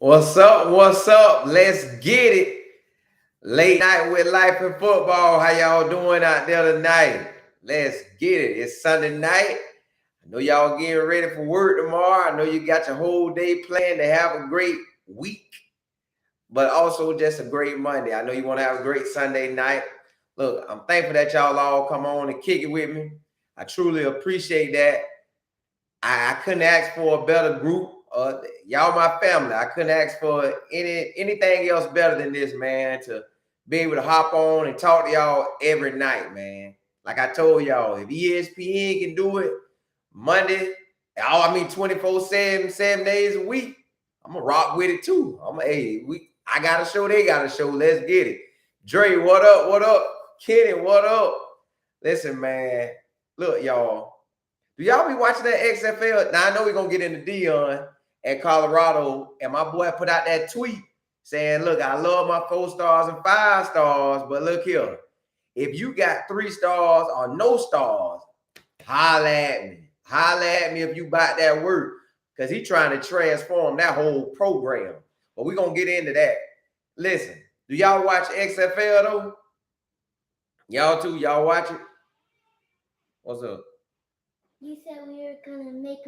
What's up? What's up? Let's get it. Late night with life and football. How y'all doing out there tonight? Let's get it. It's Sunday night. I know y'all getting ready for work tomorrow. I know you got your whole day planned to have a great week, but also just a great Monday. I know you want to have a great Sunday night. Look, I'm thankful that y'all all come on and kick it with me. I truly appreciate that. I couldn't ask for a better group. Y'all my family. I couldn't ask for anything else better than this, man, to be able to hop on and talk to y'all every night, man. Like I told y'all, if ESPN can do it Monday, 24/7, 7 days a week, I'm gonna rock with it too. I got a show, they got a show. Let's get it. Dre, what up? What up? Kenny, what up? Listen, man. Look, y'all. Do y'all be watching that XFL? Now, I know we're going to get into Deion at Colorado, and my boy put out that tweet saying, look, I love my 4 stars and 5 stars, but look here. If you got 3 stars or no stars, holla at me. Holla at me if you bought that word, because he's trying to transform that whole program. But we're going to get into that. Listen, do y'all watch XFL, though? Y'all too? Y'all watch it? What's up? You said we were gonna make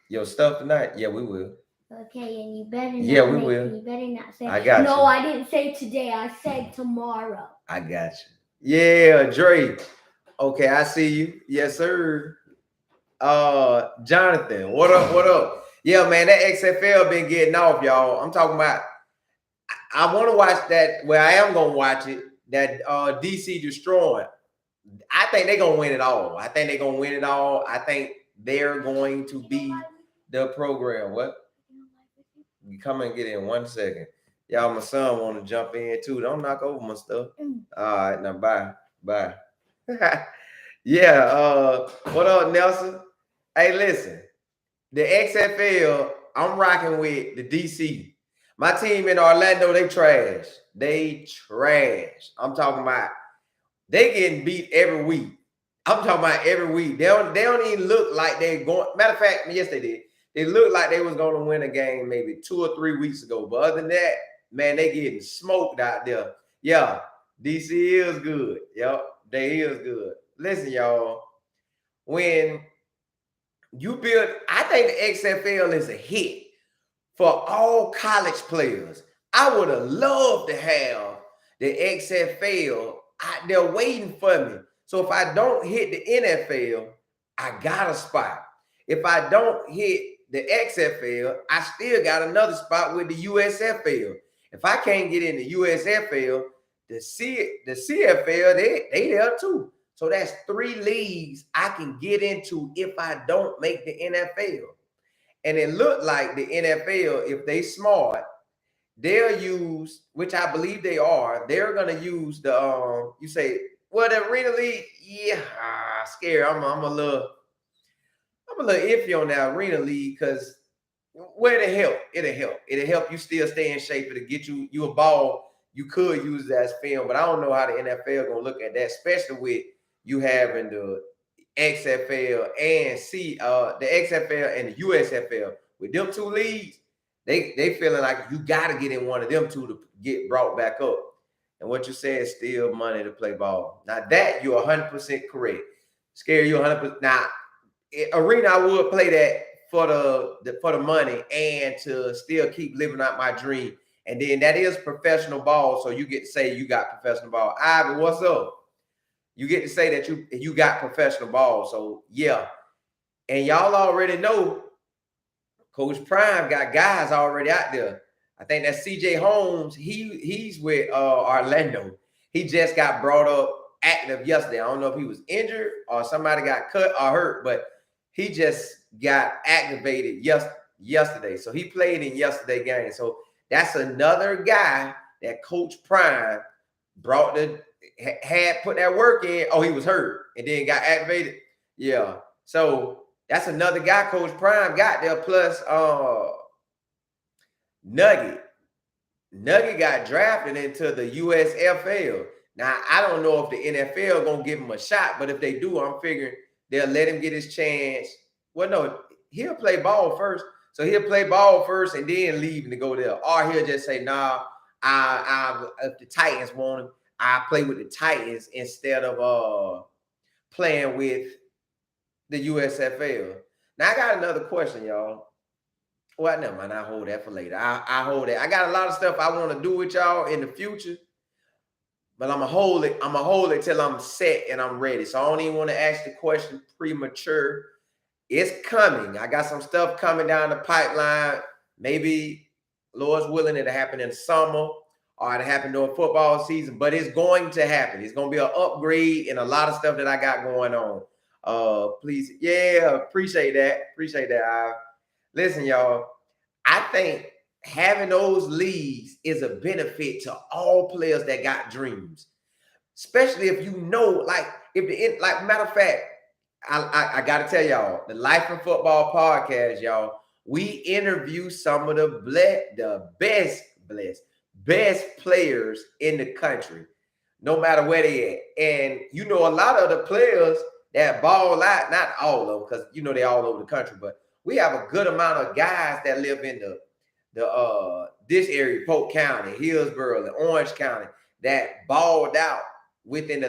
your stuff tonight. Yeah, we will. Okay, and you better not. Yeah, we will. You better not say. I got you. No, I didn't say today. I said tomorrow. I got you. Yeah, Dre. Okay, I see you. Yes, sir. Jonathan, what up? What up? Yeah, man, that XFL been getting off, y'all. I'm talking about. I want to watch that. Well, I am gonna watch it. That DC destroying. I think they're going to win it all. I think they're going to win it all. I think they're going to be the program. What? You come and get in 1 second. Y'all, my son want to jump in too. Don't knock over my stuff. All right, now bye. Bye. Yeah, what up, Nelson? Hey, listen. The XFL, I'm rocking with the DC. My team in Orlando, they trash. They trash. I'm talking about they getting beat every week. I'm talking about every week. They don't even look like they're going. Matter of fact, yes, they did. They looked like they was going to win a game maybe 2 or 3 weeks ago. But other than that, man, they getting smoked out there. Yeah, DC is good. Yep, they is good. Listen, y'all. When you build, I think the XFL is a hit for all college players. I would have loved to have the XFL out there waiting for me. So if I don't hit the NFL, I got a spot. If I don't hit the XFL, I still got another spot with the USFL. If I can't get in the USFL, the CFL, they there too. So that's 3 leagues I can get into if I don't make the NFL. And it looked like the NFL, if they smart, they'll use, which I believe they are, they're going to use the, you say, well, the Arena League, yeah, scared. I'm a little iffy on that Arena League because it'll help. It'll help you still stay in shape. It'll get you a ball. You could use that as film, but I don't know how the NFL going to look at that, especially with you having the XFL and the XFL and the USFL. With them 2 leagues, they feeling like you got to get in one of them 2 to get brought back up. And what you said is still money to play ball. Now that you're 100% correct. Scare you 100%. Now, Arena, I would play that for the money and to still keep living out my dream. And then that is professional ball, so you get to say you got professional ball. Ivan, what's up? You get to say that you got professional ball. So yeah. And y'all already know Coach Prime got guys already out there. I think that's CJ Holmes. He's with Orlando. He just got brought up active yesterday. I don't know if he was injured or somebody got cut or hurt, but he just got activated yesterday. So he played in yesterday's game. So that's another guy that Coach Prime had put that work in. Oh, he was hurt and then got activated. Yeah. So that's another guy Coach Prime got there. Plus Nugget got drafted into the USFL. Now, I don't know if the NFL going to give him a shot, but if they do, I'm figuring they'll let him get his chance. Well, no, he'll play ball first, So he'll play ball first and then leave to go there. Or he'll just say, nah, if the Titans want him, I play with the Titans instead of playing with the USFL. Now I got another question, y'all. Well, never mind. I hold that for later. I hold that. I got a lot of stuff I want to do with y'all in the future, but I'm gonna hold it. I'm gonna hold it till I'm set and I'm ready. So I don't even want to ask the question premature. It's coming. I got some stuff coming down the pipeline. Maybe, Lord's willing, it'll happen in the summer or it'll happen during football season, but it's going to happen. It's going to be an upgrade and a lot of stuff that I got going on. Please. Yeah, appreciate that. Appreciate that. Listen, y'all, I think having those leagues is a benefit to all players that got dreams, especially if you know, like, matter of fact, I got to tell y'all, the Life in Football podcast, y'all, we interview some of the best players in the country, no matter where they at. And, you know, a lot of the players that ball out, not all of them, because, you know, they're all over the country, but we have a good amount of guys that live in this area, Polk County, Hillsborough, and Orange County, that balled out within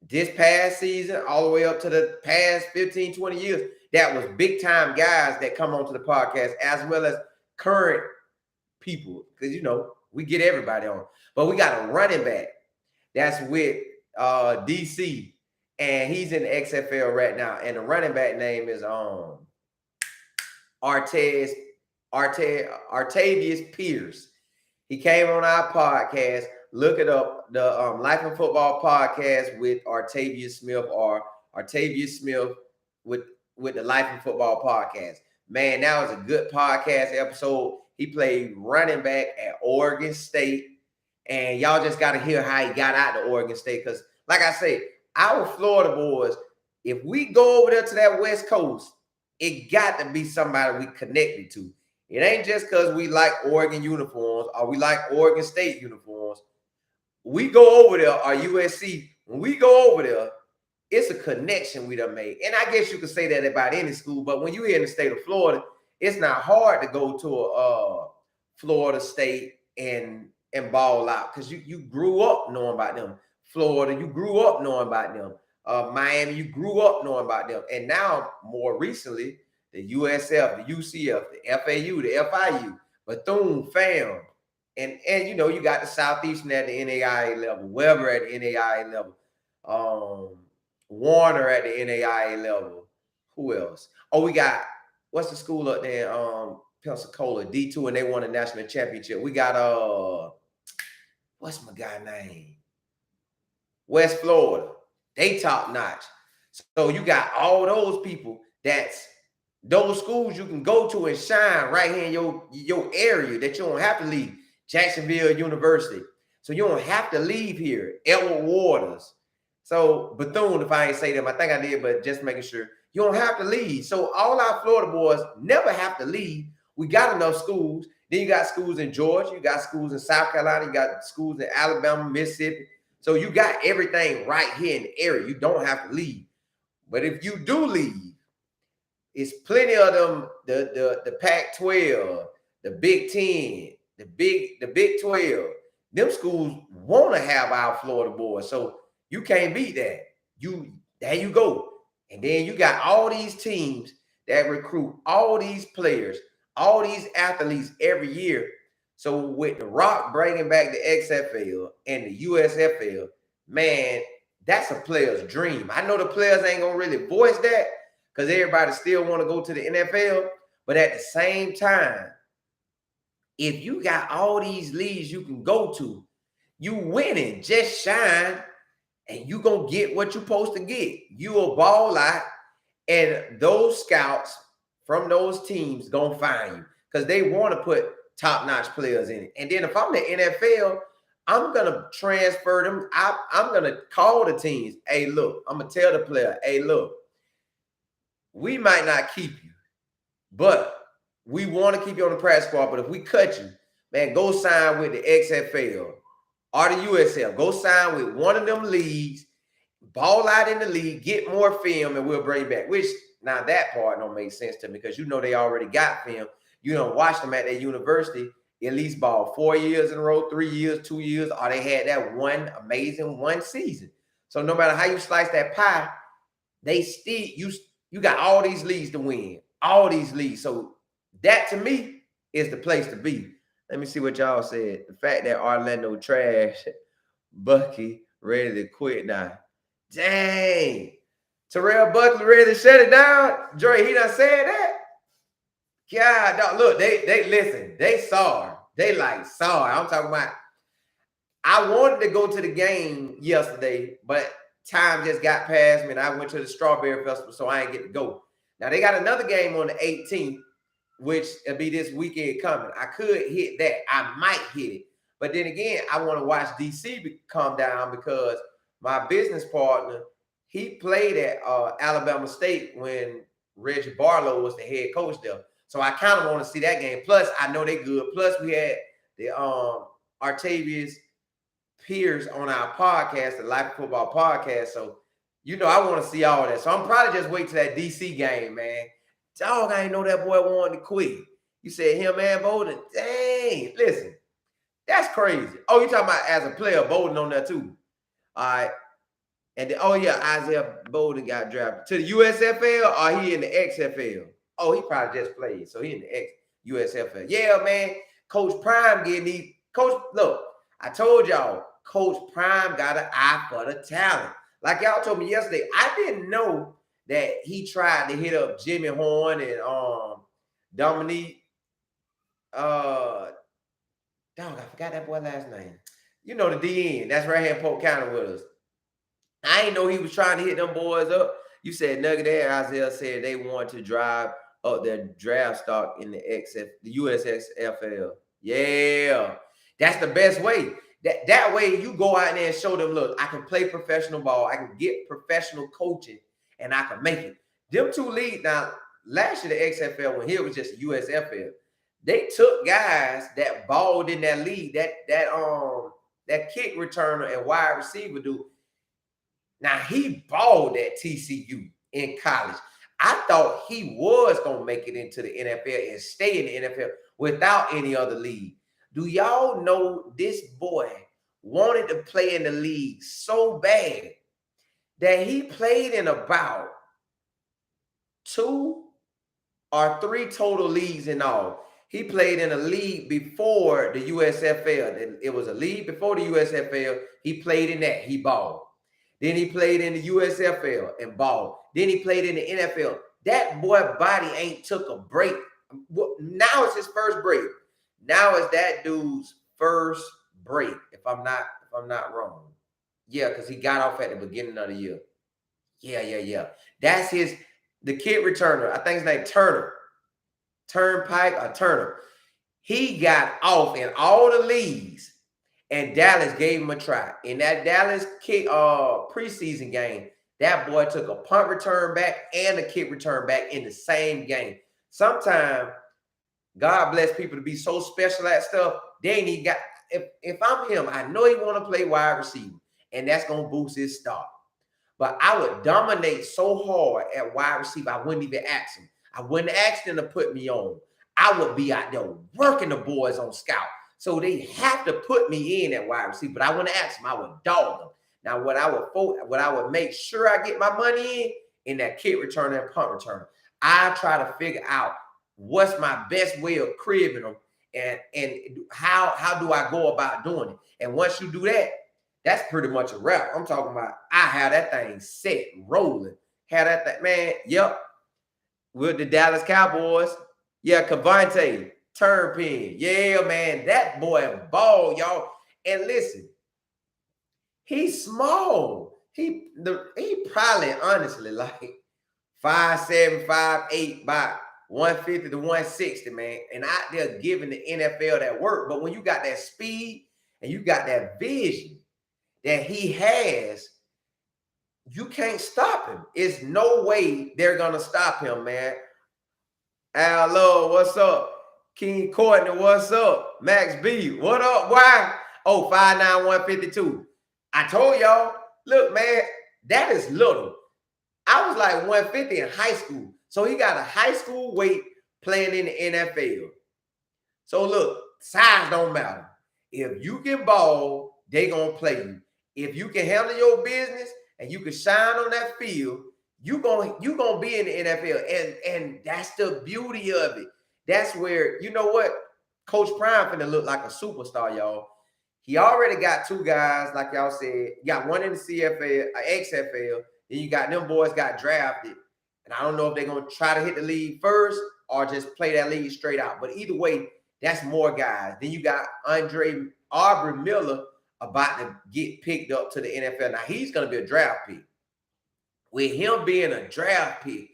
this past season, all the way up to the past 15, 20 years. That was big time guys that come onto the podcast, as well as current people, because, you know, we get everybody on. But we got a running back that's with DC, and he's in the XFL right now. And the running back name is Artavius Pierce. He came on our podcast. Look it up, the Life in Football podcast with Artavius Smith, or Artavius Smith with the Life in Football podcast. Man, that was a good podcast episode. He played running back at Oregon State, and y'all just got to hear how he got out to Oregon State, because, like I say, our Florida boys, if we go over there to that West Coast, it got to be somebody we connected to. It ain't just because we like Oregon uniforms or we like Oregon State uniforms. We go over there, or USC, when we go over there, it's a connection we done made. And I guess you could say that about any school, but when you're in the state of Florida, it's not hard to go to a Florida State and ball out, because you grew up knowing about them. Florida, you grew up knowing about them. Miami, you grew up knowing about them. And now, more recently, the USF, the UCF, the FAU, the FIU, Bethune, fam. And you know, you got the Southeastern at the NAIA level, Weber at the NAIA level, Warner at the NAIA level. Who else? Oh, we got, what's the school up there? Pensacola, D2, and they won a national championship. We got what's my guy name? West Florida. They top notch. So you got all those people, that's those schools you can go to and shine right here in your area, that you don't have to leave. Jacksonville University. So you don't have to leave here. Edward Waters. So Bethune, if I ain't say them, I think I did, but just making sure. You don't have to leave. So all our Florida boys never have to leave. We got enough schools. Then you got schools in Georgia. You got schools in South Carolina. You got schools in Alabama, Mississippi. So you got everything right here in the area. You don't have to leave. But if you do leave, it's plenty of them, the Pac-12, the Big 10, the Big 12. Them schools want to have our Florida boys. So you can't beat that. There you go. And then you got all these teams that recruit all these players, all these athletes every year. So with The Rock bringing back the XFL and the USFL, man, that's a player's dream. I know the players ain't going to really voice that, because everybody still want to go to the NFL. But at the same time, if you got all these leagues you can go to, you winning, just shine, and you going to get what you're supposed to get. You will ball out, and those scouts from those teams going to find you, because they want to put top-notch players in it. And then if I'm the NFL, I'm going to transfer them. I'm going to call the teams. Hey, look, I'm going to tell the player, hey, look, we might not keep you, but we want to keep you on the practice squad. But if we cut you, man, go sign with the XFL or the USL. Go sign with one of them leagues, ball out in the league, get more film, and we'll bring you back. Which Now that part don't make sense to me because you know they already got film. You don't watch them at their university at least ball 4 years in a row, 3 years, 2 years, or they had that one amazing one season. So no matter how you slice that pie, they still you got all these leagues to win, all these leagues. So that to me is the place to be. Let me see what y'all said. The fact that Orlando trash, Bucky ready to quit now. Dang. Terrell Buckley ready to shut it down. Dre, he done said that. God, dog, look, they listen. They sorry. They like sorry. I'm talking about. I wanted to go to the game yesterday, but time just got past me, and I went to the Strawberry Festival, so I ain't get to go. Now they got another game on the 18th, which will be this weekend coming. I could hit that. I might hit it, but then again, I want to watch DC come down because my business partner, he played at Alabama State when Reggie Barlow was the head coach there. So I kind of want to see that game. Plus, I know they good. Plus, we had the Artavius Pierce on our podcast, the Life of Football podcast. So, you know, I want to see all that. So I'm probably just wait till that DC game, man. Dog, I ain't know that boy wanted to quit. You said him and Bolden. Dang, listen, that's crazy. Oh, you talking about as a player, Bolden on there too. All right. And then, oh yeah, Isaiah Bolden got drafted to the USFL or he in the XFL? Oh, he probably just played. So he in the USFL. Yeah, man. Coach Prime getting these. Coach, look, I told y'all, Coach Prime got an eye for the talent. Like y'all told me yesterday, I didn't know that he tried to hit up Jimmy Horn and Dominique. Dog, I forgot that boy last name. You know the DN. That's right here in Polk County with us. I ain't know he was trying to hit them boys up. You said Nugget there. Isaiah said they want to drive up their draft stock in the USFL. Yeah, that's the best way. That way you go out there and show them, look, I can play professional ball. I can get professional coaching, and I can make it. Them two leagues now. Last year the XFL when here was just the USFL. They took guys that balled in that league. That kick returner and wide receiver dude. Now, he balled at TCU in college. I thought he was going to make it into the NFL and stay in the NFL without any other league. Do y'all know this boy wanted to play in the league so bad that he played in about 2 or 3 total leagues in all. He played in a league before the USFL. It was a league before the USFL. He played in that. He balled. Then he played in the USFL and balled. Then he played in the NFL. That boy body ain't took a break. Now it's his first break. Now it's that dude's first break. If I'm not wrong. Yeah, because he got off at the beginning of the year. Yeah. That's the kid returner. I think his name Turner. Turnpike or Turner. He got off in all the leagues. And Dallas gave him a try. In that Dallas kick preseason game, that boy took a punt return back and a kick return back in the same game. Sometimes God bless people to be so special at stuff. They ain't even got. If I'm him, I know he want to play wide receiver, and that's gonna boost his stock. But I would dominate so hard at wide receiver, I wouldn't even ask him. I wouldn't ask them to put me on. I would be out there working the boys on scout. So they have to put me in at wide receiver, but I wouldn't ask them. I would dog them. Now, what I would make sure I get my money in that kick returner and punt returner. I try to figure out what's my best way of cribbing them and how do I go about doing it. And once you do that, that's pretty much a wrap. I'm talking about I have that thing set, rolling. Have that thing, man, yep. With the Dallas Cowboys. Yeah, Cavante, Turpin. Yeah, man, that boy ball, y'all. And listen, he's small. He probably, honestly, like 5'7", 5'8", about 150 to 160, man. And out there giving the NFL that work. But when you got that speed and you got that vision that he has, you can't stop him. It's no way they're going to stop him, man. Hello, what's up? King Courtney, what's up? Max B, what up? Why? Oh, 5'9", 152. I told y'all, look, man, that is little. I was like 150 in high school. So he got a high school weight playing in the NFL. So look, size don't matter. If you can ball, they gonna play you. If you can handle your business and you can shine on that field, you gonna be in the NFL. And that's the beauty of it. That's where, you know what? Coach Prime finna look like a superstar, y'all. He already got two guys, like y'all said. You got one in the CFL, XFL, then you got them boys got drafted. And I don't know if they're gonna try to hit the league first or just play that league straight out. But either way, that's more guys. Then you got Aubrey Miller about to get picked up to the NFL. Now he's gonna be a draft pick. With him being a draft pick,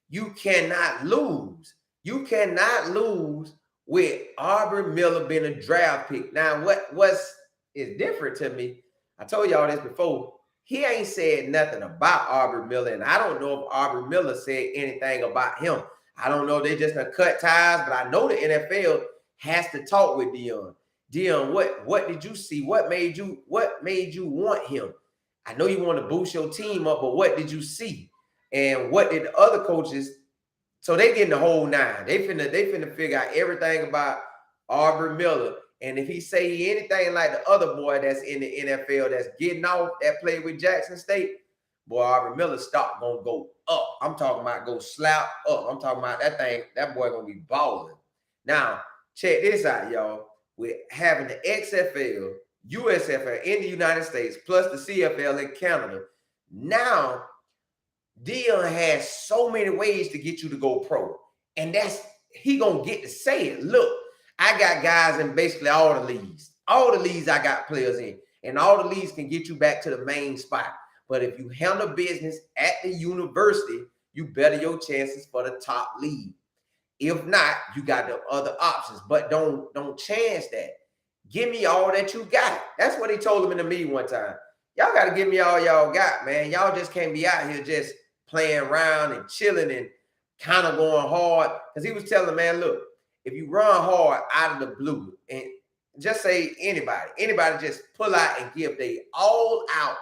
you cannot lose. You cannot lose with Aubrey Miller being a draft pick. Now, what's different to me, I told y'all this before, he ain't said nothing about Aubrey Miller, and I don't know if Aubrey Miller said anything about him. I don't know if they just done cut ties, but I know the NFL has to talk with Deion. Deion, what did you see? What made you want him? I know you want to boost your team up, but what did you see? And what did the other coaches? So they getting the whole nine. They finna figure out everything about Aubrey Miller. And if he say anything like the other boy that's in the NFL that's getting off, that played with Jackson State, boy, Aubrey Miller's stock gonna go up. I'm talking about go slap up. I'm talking about that boy gonna be balling. Now, check this out, y'all. With having the XFL, USFL in the United States, plus the CFL in Canada, now Deion has so many ways to get you to go pro. And he gonna get to say it. Look, I got guys in basically all the leagues. All the leagues I got players in. And all the leagues can get you back to the main spot. But if you handle business at the university, you better your chances for the top league. If not, you got the other options. But don't chance that. Give me all that you got. That's what he told him in the meeting one time. Y'all got to give me all y'all got, man. Y'all just can't be out here just playing around and chilling and kind of going hard. Because he was telling, man, look, if you run hard out of the blue and just say anybody just pull out and give they all out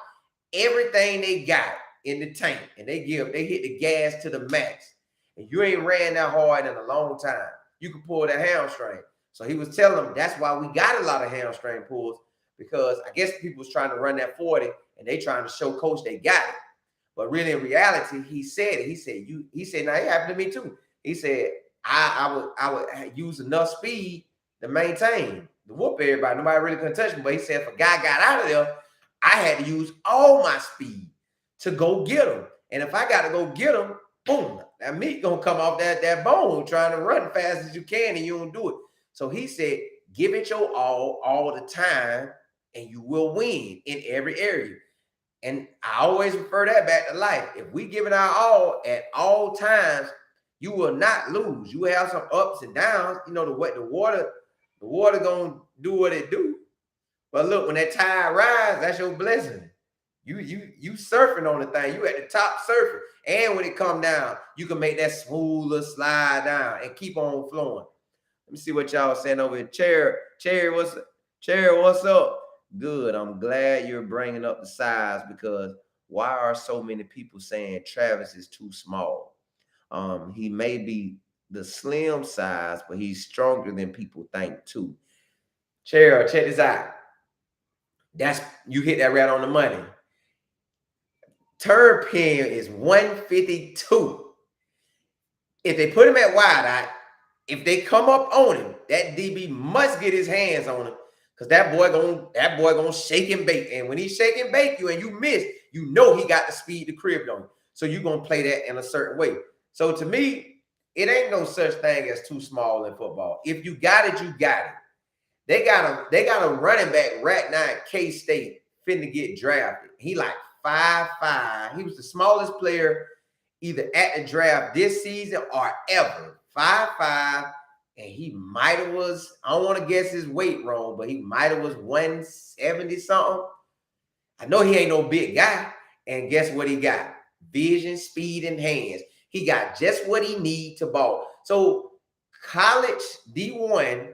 everything they got in the tank and they hit the gas to the max and you ain't ran that hard in a long time, you can pull the hamstring. So he was telling them that's why we got a lot of hamstring pulls, because I guess people was trying to run that 40 and they trying to show coach they got it. But really in reality, he said, now it happened to me too. He said, I would use enough speed to maintain the whoop everybody. Nobody really couldn't touch me. But he said, if a guy got out of there, I had to use all my speed to go get him. And if I got to go get him, boom, that meat gonna come off that bone trying to run fast as you can and you don't do it. So he said, give it your all the time and you will win in every area. And I always refer that back to life. If we give it our all at all times, you will not lose. You will have some ups and downs. You know, the water gonna do what it do. But look, when that tide rises, that's your blessing. You surfing on the thing. You at the top surfing. And when it come down, you can make that smoother slide down and keep on flowing. Let me see what y'all saying over here. Cherry, what's up? Good. I'm glad you're bringing up the size, because why are so many people saying Travis is too small? He may be the slim size, but he's stronger than people think too. Cheryl, check this out. You hit that right on the money. Turpin is 152. If they put him at wide eye, if they come up on him, that DB must get his hands on him, because that boy gonna shake and bake. And when he shake and bake you and you miss, you know he got the speed to crib on you. So you're gonna play that in a certain way. So to me, it ain't no such thing as too small in football. If you got it, you got it. They got a running back right now at K-State finna get drafted. He like 5'5". He was the smallest player either at the draft this season or ever. 5'5", and he might have was, I don't want to guess his weight wrong, but he might have was 170 something. I know he ain't no big guy. And guess what he got? Vision, speed, and hands. He got just what he need to ball. So college D1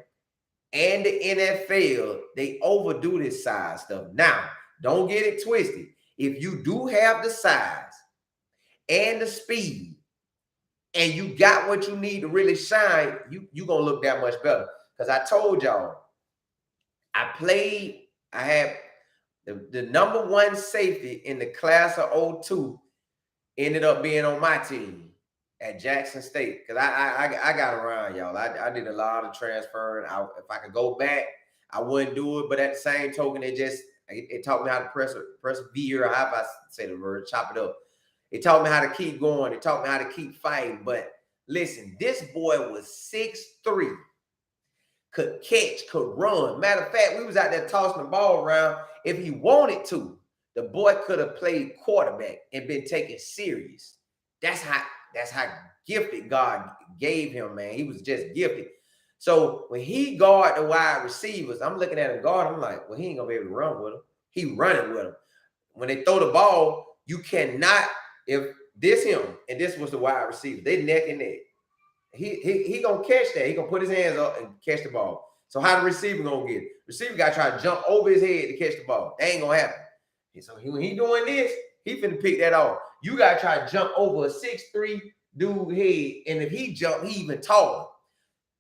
and the NFL, they overdo this size stuff. Now, don't get it twisted. If you do have the size and the speed, and you got what you need to really shine, you gonna look that much better. Because I told y'all, I had the number one safety in the class of 02 ended up being on my team at Jackson State. Because I got around, y'all. I did a lot of transferring. If I could go back, I wouldn't do it. But at the same token, it taught me how to persevere, or how I say the word, chop it up. It taught me how to keep going. It taught me how to keep fighting. But listen, this boy was 6'3", could catch, could run. Matter of fact, we was out there tossing the ball around. If he wanted to, the boy could have played quarterback and been taken serious. That's how gifted God gave him, man. He was just gifted. So when he guard the wide receivers, I'm looking at him guard. I'm like, well, he ain't gonna be able to run with him. He running with him. When they throw the ball, you cannot. If this him and this was the wide receiver, they neck and neck. He gonna catch that. He gonna put his hands up and catch the ball. So how the receiver gonna get it? Receiver got to try to jump over his head to catch the ball. That ain't gonna happen. And so when he doing this, he finna pick that off. You gotta try to jump over a 6'3" dude head, and if he jump, he even taller.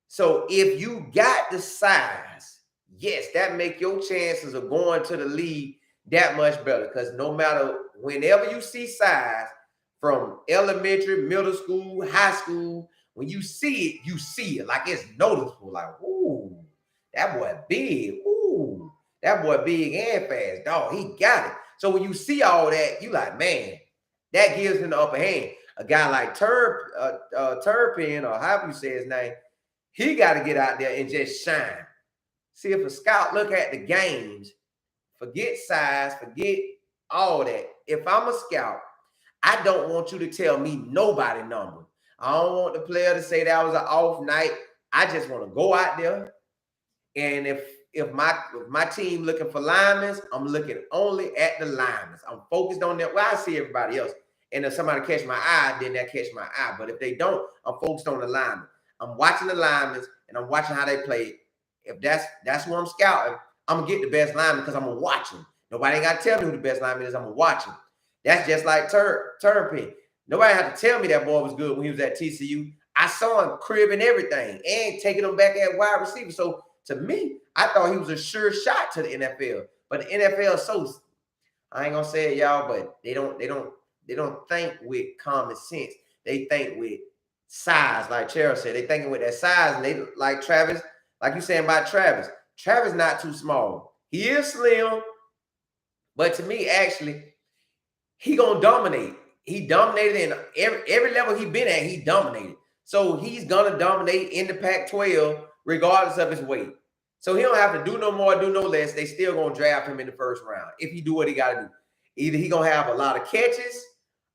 So if you got the size, yes, that make your chances of going to the league that much better. Because no matter, whenever you see size from elementary, middle school, high school, when you see it like it's noticeable. Like, ooh, that boy big. Ooh, that boy big and fast. Dog, he got it. So when you see all that, you like, man, that gives him the upper hand. A guy like Turpin, or however you say his name, he got to get out there and just shine. See, if a scout look at the games, forget size, forget all that. If I'm a scout, I don't want you to tell me nobody number. I don't want the player to say that was an off night. I just want to go out there. And if my team looking for linemen, I'm looking only at the linemen. I'm focused on that. Well, I see everybody else. And if somebody catch my eye, then that catch my eye. But if they don't, I'm focused on the linemen. I'm watching the linemen and I'm watching how they play. If that's what I'm scouting, I'm gonna get the best lineman because I'm gonna watch him. Nobody ain't gotta tell me who the best lineman is. I'm gonna watch him. That's just like Turpin. Nobody had to tell me that boy was good when he was at TCU. I saw him cribbing everything and taking him back at wide receiver. So to me, I thought he was a sure shot to the NFL. But the NFL is so, I ain't gonna say it, y'all, but they don't think with common sense. They think with size, like Cheryl said. They thinking with that size, and they like Travis, like you saying about Travis. Travis not too small. He is slim, but to me, actually, he gonna dominate. He dominated in every level he been at. He dominated. So he's gonna dominate in the Pac-12 regardless of his weight. So he don't have to do no more, do no less. They still gonna draft him in the first round if he do what he gotta do. Either he gonna have a lot of catches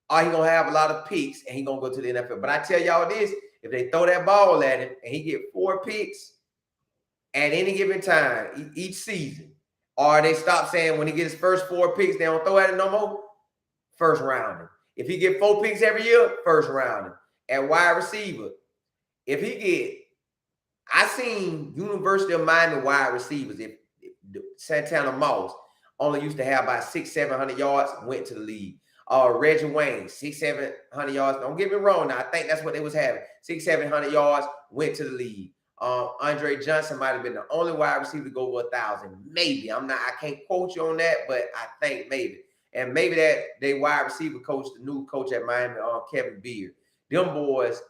or he gonna have a lot of picks and he gonna go to the NFL. But I tell y'all this: if they throw that ball at him and he get 4 picks at any given time each season, or they stop saying when he gets his first 4 picks, they don't throw at him no more. First rounder. If he get 4 picks every year, first rounder. At wide receiver, if he get, I seen University of Miami wide receivers. If Santana Moss only used to have about 600-700 yards, went to the league. Reggie Wayne, 600-700 yards. Don't get me wrong. Now I think that's what they was having. 600-700 yards, went to the league. Andre Johnson might have been the only wide receiver to go over 1,000. Maybe. I can't quote you on that, but I think maybe. And maybe that they wide receiver coach, the new coach at Miami, Kevin Beard. Them boys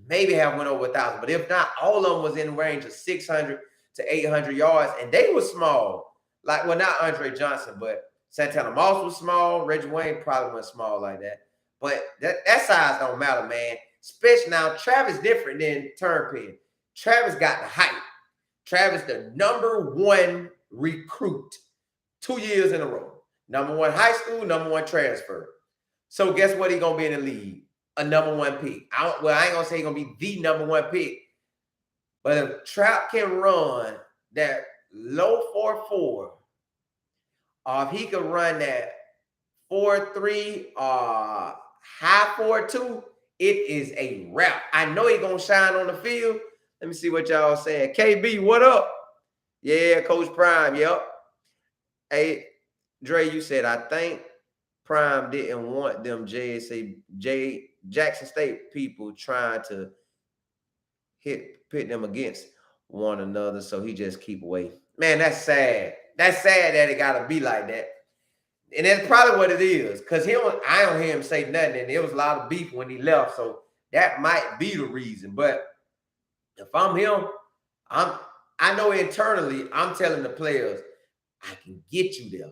maybe have went over 1,000. But if not, all of them was in the range of 600 to 800 yards. And they were small. Like, well, not Andre Johnson, but Santana Moss was small. Reggie Wayne probably wasn't small like that. But that size don't matter, man. Especially now, Travis different than Turpin. Travis got the height. Travis, the #1 recruit 2 years in a row. #1 high school, #1 transfer. So guess what? He gonna be in the league, a #1 pick. I ain't gonna say he's gonna be the #1 pick, but if Trout can run that low 4.4, or if he can run that 4.3 or high 4.2, it is a wrap. I know he gonna shine on the field. Let me see what y'all saying. KB, what up? Yeah, Coach Prime. Yep. Hey, Dre, you said, I think Prime didn't want them Jackson State people trying to pit them against one another, so he just keep away. Man, that's sad. That's sad that it gotta be like that. And that's probably what it is. Cause I don't hear him say nothing. And there was a lot of beef when he left. So that might be the reason. But if I'm him, I know internally I'm telling the players, I can get you there.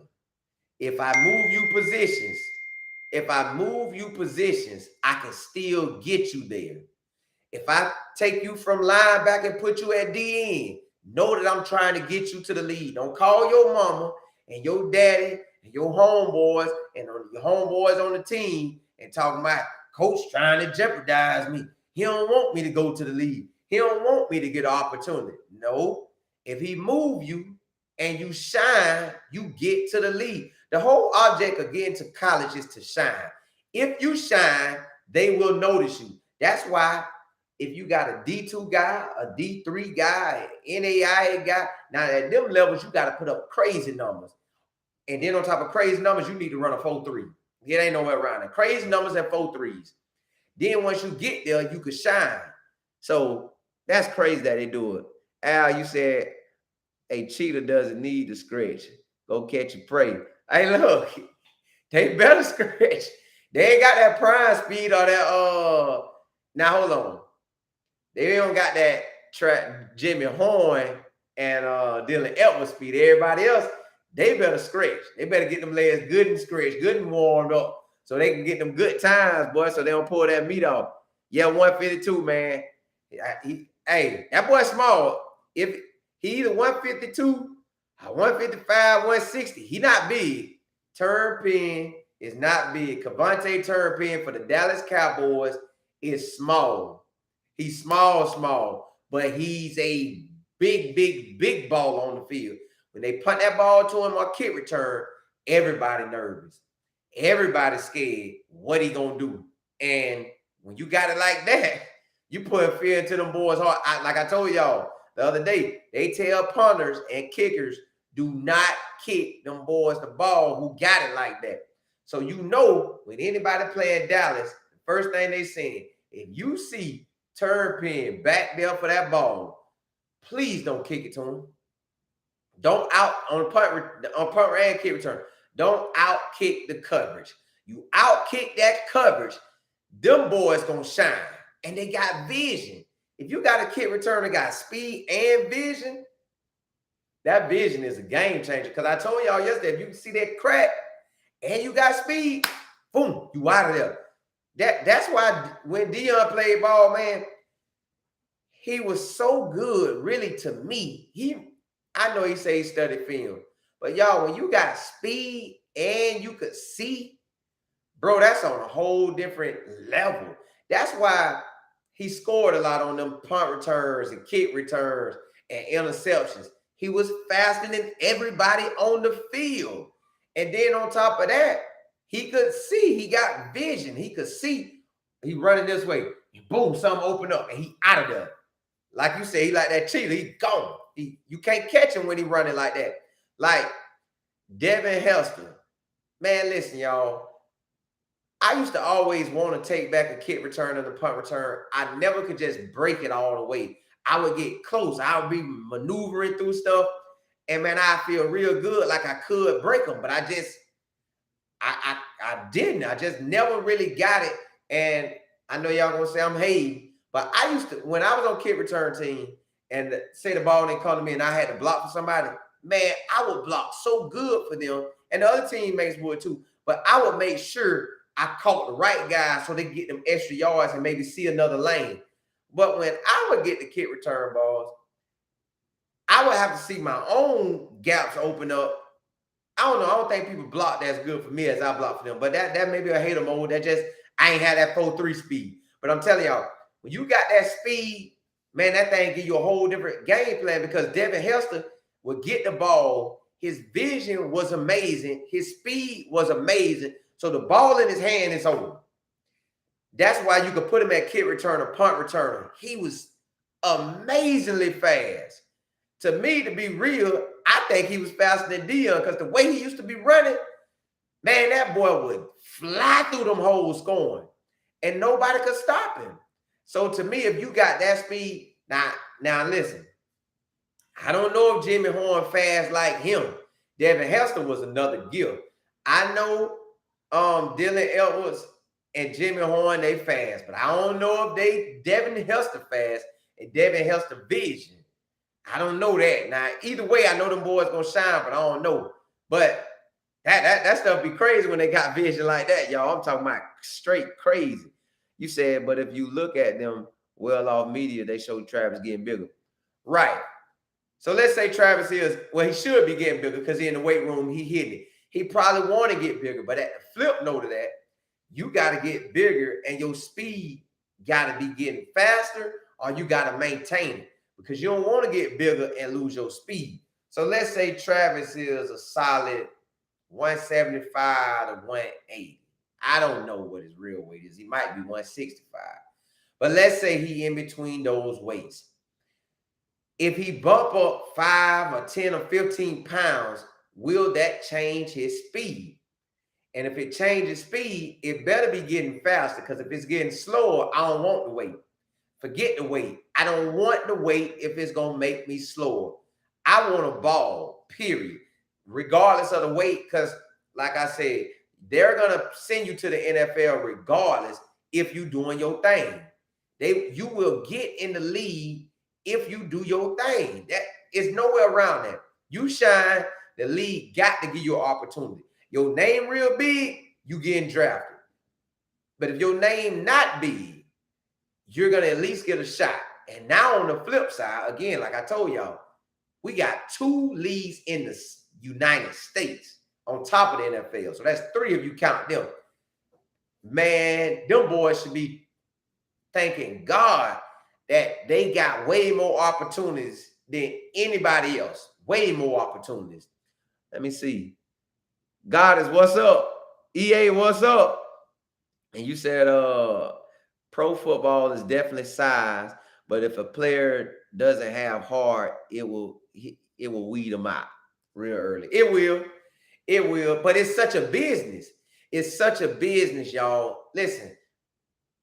If I move you positions, I can still get you there. If I take you from linebacker and put you at DN, know that I'm trying to get you to the lead. Don't call your mama and your daddy and your homeboys and your homeboys on the team and talking about coach trying to jeopardize me. He don't want me to go to the lead. He don't want me to get an opportunity. No, if he move you and you shine, you get to the lead. The whole object of getting to college is to shine. If you shine, they will notice you. That's why if you got a D2 guy, a D3 guy, an NAIA guy, now at them levels, you got to put up crazy numbers. And then on top of crazy numbers, you need to run a 4.3. It ain't nowhere around it. Crazy numbers and 4.3s. Then once you get there, you could shine. So that's crazy that they do it. Al, you said a cheetah doesn't need to scratch. Go catch your prey. Hey, look, they better scratch. They ain't got that prime speed or that, now hold on. They don't got that track Jimmy Horn and Dylan Edwards speed. Everybody else, they better scratch. They better get them legs good and scratched, good and warmed up, so they can get them good times, boy, so they don't pull that meat off. Yeah, 152, man. Hey, that boy small. If he either 152, 155, 160, he not big. Turpin is not big. Cavante Turpin for the Dallas Cowboys is small. He's small, but he's a big ball on the field. When they punt that ball to him on kick return, everybody nervous. Everybody scared what he gonna do. And when you got it like that, you put fear into them boys' heart. Like I told y'all the other day, they tell punters and kickers, do not kick them boys the ball who got it like that. So you know when anybody playing Dallas, the first thing they saying, if you see Turpin back there for that ball, please don't kick it to him. Don't out on punt and kick return. Don't out kick the coverage. You out kick that coverage, them boys gonna shine. And they got vision. If you got a kick return that got speed and vision, that vision is a game changer. Because I told y'all yesterday, if you can see that crack and you got speed, boom, you out of there. That's why when Deion played ball, man, he was so good, really, to me. I know he say he studied film, but y'all, when you got speed and you could see, bro, that's on a whole different level. That's why he scored a lot on them punt returns and kick returns and interceptions. He was faster than everybody on the field. And then on top of that, he could see. He got vision. He could see. He running this way. Boom, something opened up, and he out of there. Like you say, he like that cheetah. He gone. You can't catch him when he running like that. Like Devin Hester. Man, listen, y'all. I used to always want to take back a kick return and a punt return. I never could just break it all the way. I would get close. I would be maneuvering through stuff. And, man, I feel real good like I could break them. But I didn't. I just never really got it. And I know y'all going to say I'm hating. But I used to, when I was on kick return team and say the ball didn't come to me and I had to block for somebody, man, I would block so good for them. And the other teammates would too. But I would make sure I caught the right guy so they could get them extra yards and maybe see another lane. But when I would get the kick return balls, I would have to see my own gaps open up. I don't know. I don't think people block as good for me as I block for them. But that may be a hater mode. I ain't had that 4.3 speed. But I'm telling y'all, when you got that speed, man, that thing give you a whole different game plan because Devin Hester would get the ball. His vision was amazing. His speed was amazing. So the ball in his hand is over. That's why you could put him at kick returner, punt returner. He was amazingly fast. To me, to be real, I think he was faster than Deion because the way he used to be running, man, that boy would fly through them holes scoring. and nobody could stop him. So to me, if you got that speed, now listen, I don't know if Jimmy Horn fast like him. Devin Hester was another gift. I know Dylan Edwards and Jimmy Horn, they fast, but I don't know if Devin Hester fast and Devin Hester vision. I don't know that. Now, either way, I know them boys gonna shine, but I don't know. But that stuff be crazy when they got vision like that, y'all. I'm talking about straight crazy. You said, but if you look at them well-off media, they show Travis getting bigger. Right. So let's say Travis is, well, he should be getting bigger because he in the weight room, he hitting it. He probably want to get bigger, but at the flip note of that, you got to get bigger and your speed got to be getting faster, or you got to maintain it because you don't want to get bigger and lose your speed. So let's say Travis is a solid 175 to 180. I don't know what his real weight is. He might be 165. But let's say he in between those weights. If he bump up 5 or 10 or 15 pounds, will that change his speed? And if it changes speed, it better be getting faster, because if it's getting slower, I don't want the weight. Forget the weight. I don't want the weight if it's going to make me slower. I want a ball, period, regardless of the weight, because like I said, they're going to send you to the NFL regardless if you're doing your thing. You will get in the league if you do your thing. That is nowhere around that. You shine, the league got to give you an opportunity. Your name real big, you getting drafted. But if your name not big, you're going to at least get a shot. And now on the flip side, again, like I told y'all, we got 2 leagues in the United States on top of the NFL. So that's 3 if you count them. Man, them boys should be thanking God that they got way more opportunities than anybody else. Way more opportunities. Let me see. God is what's up. EA, what's up? And you said pro football is definitely size, but if a player doesn't have heart, it will weed them out real early. It will, but it's such a business. It's such a business, y'all. Listen,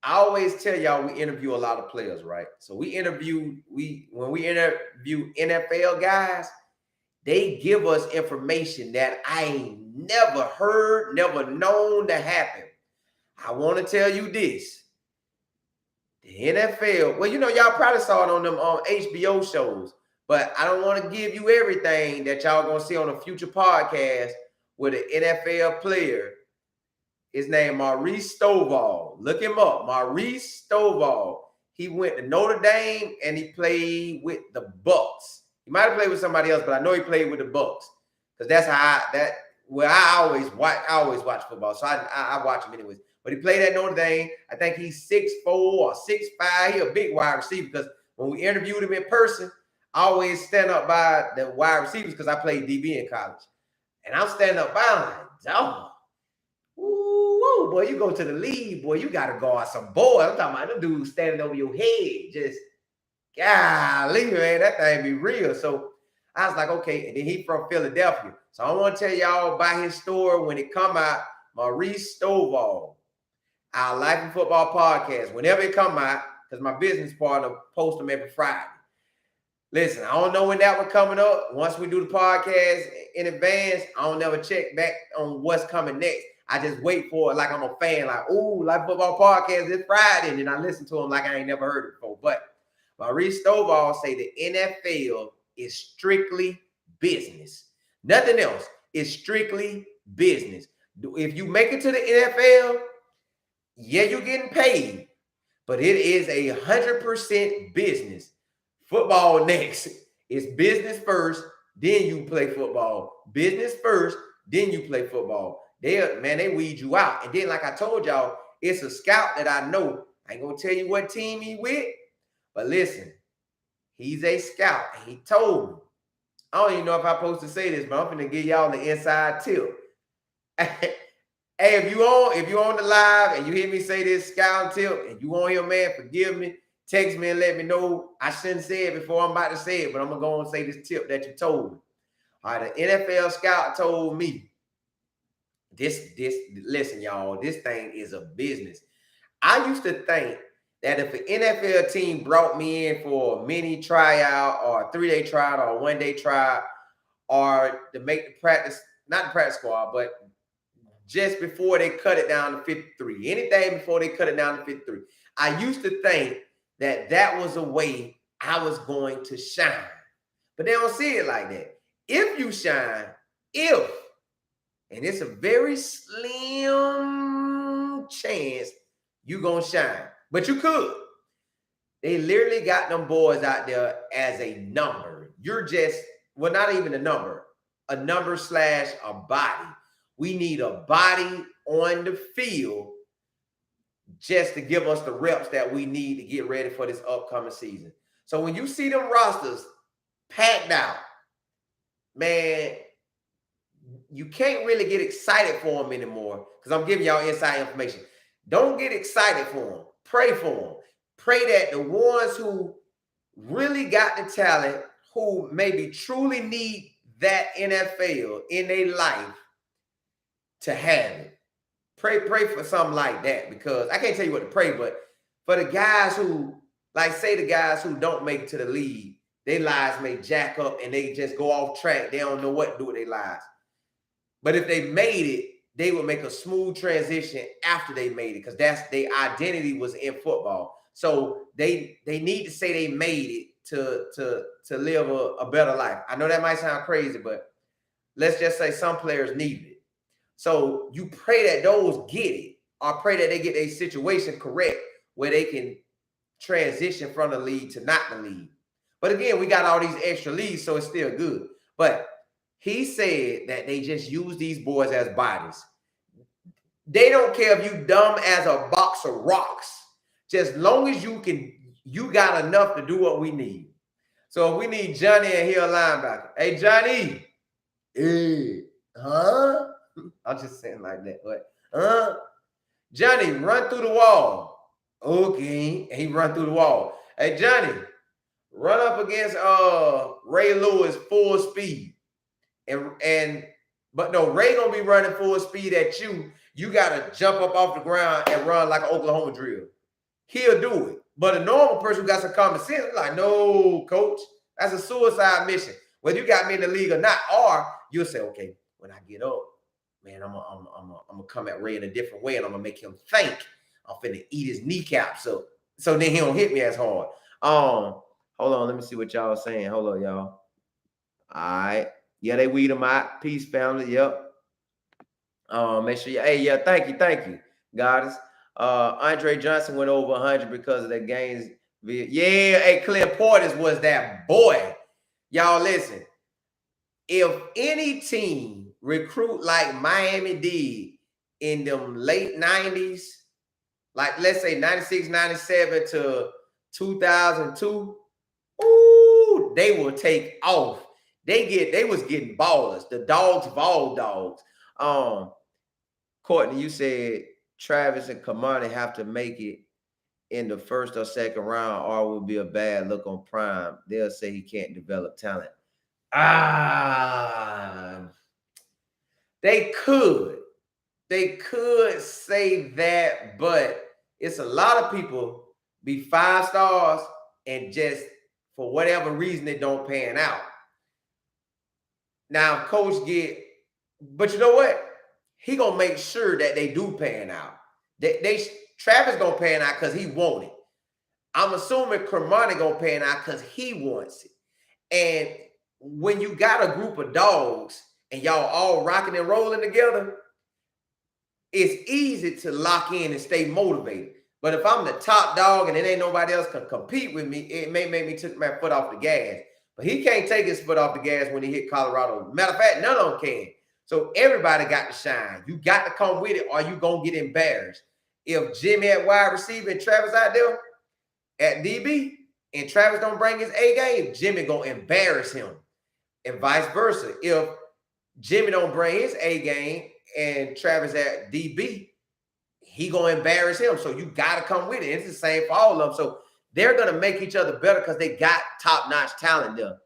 I always tell y'all we interview a lot of players, right? So when we interview NFL guys, they give us information that I ain't never heard, never known to happen. I want to tell you this. The NFL, well, y'all probably saw it on them HBO shows, but I don't want to give you everything that y'all going to see on a future podcast with an NFL player. His name Maurice Stovall. Look him up. Maurice Stovall. He went to Notre Dame and he played with the Bucks. He might have played with somebody else, but I know he played with the Bucks. Because that's how I always watch football. So I watch him anyways. But he played at Notre Dame. I think he's 6'4" or 6'5". He's a big wide receiver, because when we interviewed him in person, I always stand up by the wide receivers because I played DB in college. And I'm standing up by him like, dog. Ooh, boy, you go to the league, boy, you got to guard some boys. I'm talking about them dudes standing over your head. Just, golly, man, that thing be real. So I was like, okay. And then he from Philadelphia. So I want to tell y'all about his story when it come out. Maurice Stovall, our Life in Football podcast. Whenever it come out, because my business partner post them every Friday. Listen, I don't know when that one coming up. Once we do the podcast in advance, I don't never check back on what's coming next. I just wait for it like I'm a fan, like, ooh, Life Football Podcast this Friday. And then I listen to him like I ain't never heard it before. But Maurice Stovall say the NFL is strictly business. Nothing else. It's strictly business. If you make it to the NFL, yeah, you're getting paid. But it is 100% business. Football next. It's business first, then you play football. Business first, then you play football. They weed you out. And then, like I told y'all, it's a scout that I know. I ain't gonna tell you what team he with, but listen, he's a scout. And he told me, I don't even know if I'm supposed to say this, but I'm gonna give y'all the inside tip. Hey, if you on the live and you hear me say this scout tip and you on here, man, forgive me. Text me and let me know. I shouldn't say it before I'm about to say it, but I'm gonna go and say this tip that you told me. All right, the NFL scout told me. Listen, y'all, this thing is a business. I used to think that if an NFL team brought me in for a mini tryout or a 3-day tryout or a 1-day tryout or to make the practice, not the practice squad, but just before they cut it down to 53, anything before they cut it down to 53, I used to think that that was a way I was going to shine. But they don't see it like that. If you shine, and it's a very slim chance you're going to shine, but you could. They literally got them boys out there as a number. You're just, well, not even a number / a body. We need a body on the field just to give us the reps that we need to get ready for this upcoming season. So when you see them rosters packed out, man, you can't really get excited for them anymore because I'm giving y'all inside information. Don't get excited for them. Pray for them. Pray that the ones who really got the talent, who maybe truly need that NFL in their life to have it. Pray for something like that, because I can't tell you what to pray, but for the guys who, like say the guys who don't make it to the league, their lives may jack up and they just go off track. They don't know what to do with their lives. But if they made it, they would make a smooth transition after they made it, because that's their identity was in football. So they need to say they made it to live a better life. I know that might sound crazy, but let's just say some players need it. So you pray that those get it, or pray that they get their situation correct where they can transition from the league to not the league. But again, we got all these extra leagues, so it's still good. But he said that they just use these boys as bodies. They don't care if you dumb as a box of rocks. Just long as you got enough to do what we need. So if we need Johnny and here a linebacker. Hey, Johnny. Hey, huh? I'm just saying like that. But, Johnny, run through the wall. Okay. And he run through the wall. Hey, Johnny, run up against Ray Lewis full speed. But no, Ray gonna be running full speed at you. You gotta jump up off the ground and run like an Oklahoma drill. He'll do it. But a normal person who got some common sense, like, no, coach, that's a suicide mission. Whether you got me in the league or not, or you'll say, okay, when I get up, man, I'm gonna come at Ray in a different way, and I'm gonna make him think I'm finna eat his kneecap, so then he don't hit me as hard. Hold on, let me see what y'all are saying. Hold on, y'all. All right. Yeah, they weed them out. Peace, family. Yep. Make sure you. Hey, yeah, thank you, goddess. Andre Johnson went over 100 because of the games. Yeah, hey, Clint Portis was that boy. Y'all listen. If any team recruit like Miami did in them late 90s, like let's say 96, 97 to 2002, ooh, they will take off. They was getting ballers. The dogs of all dogs. Courtney, you said Travis and Kamani have to make it in the first or second round, or it will be a bad look on Prime. They'll say he can't develop talent. They could say that, but it's a lot of people be 5 stars and just for whatever reason they don't pan out. Now, coach but you know what? He gonna make sure that they do pan out. Travis gonna pan out because he want it. I'm assuming Kermani gonna pan out because he wants it. And when you got a group of dogs and y'all all rocking and rolling together, it's easy to lock in and stay motivated. But if I'm the top dog and it ain't nobody else can compete with me, it may make me take my foot off the gas. But he can't take his foot off the gas when he hit Colorado. Matter of fact, none of them can. So everybody got to shine. You got to come with it, or you going to get embarrassed. If Jimmy at wide receiver and Travis out there at DB, and Travis don't bring his A game, Jimmy going to embarrass him. And vice versa. If Jimmy don't bring his A game and Travis at DB, he going to embarrass him. So you got to come with it. It's the same for all of them. So they're going to make each other better because they got top-notch talent there.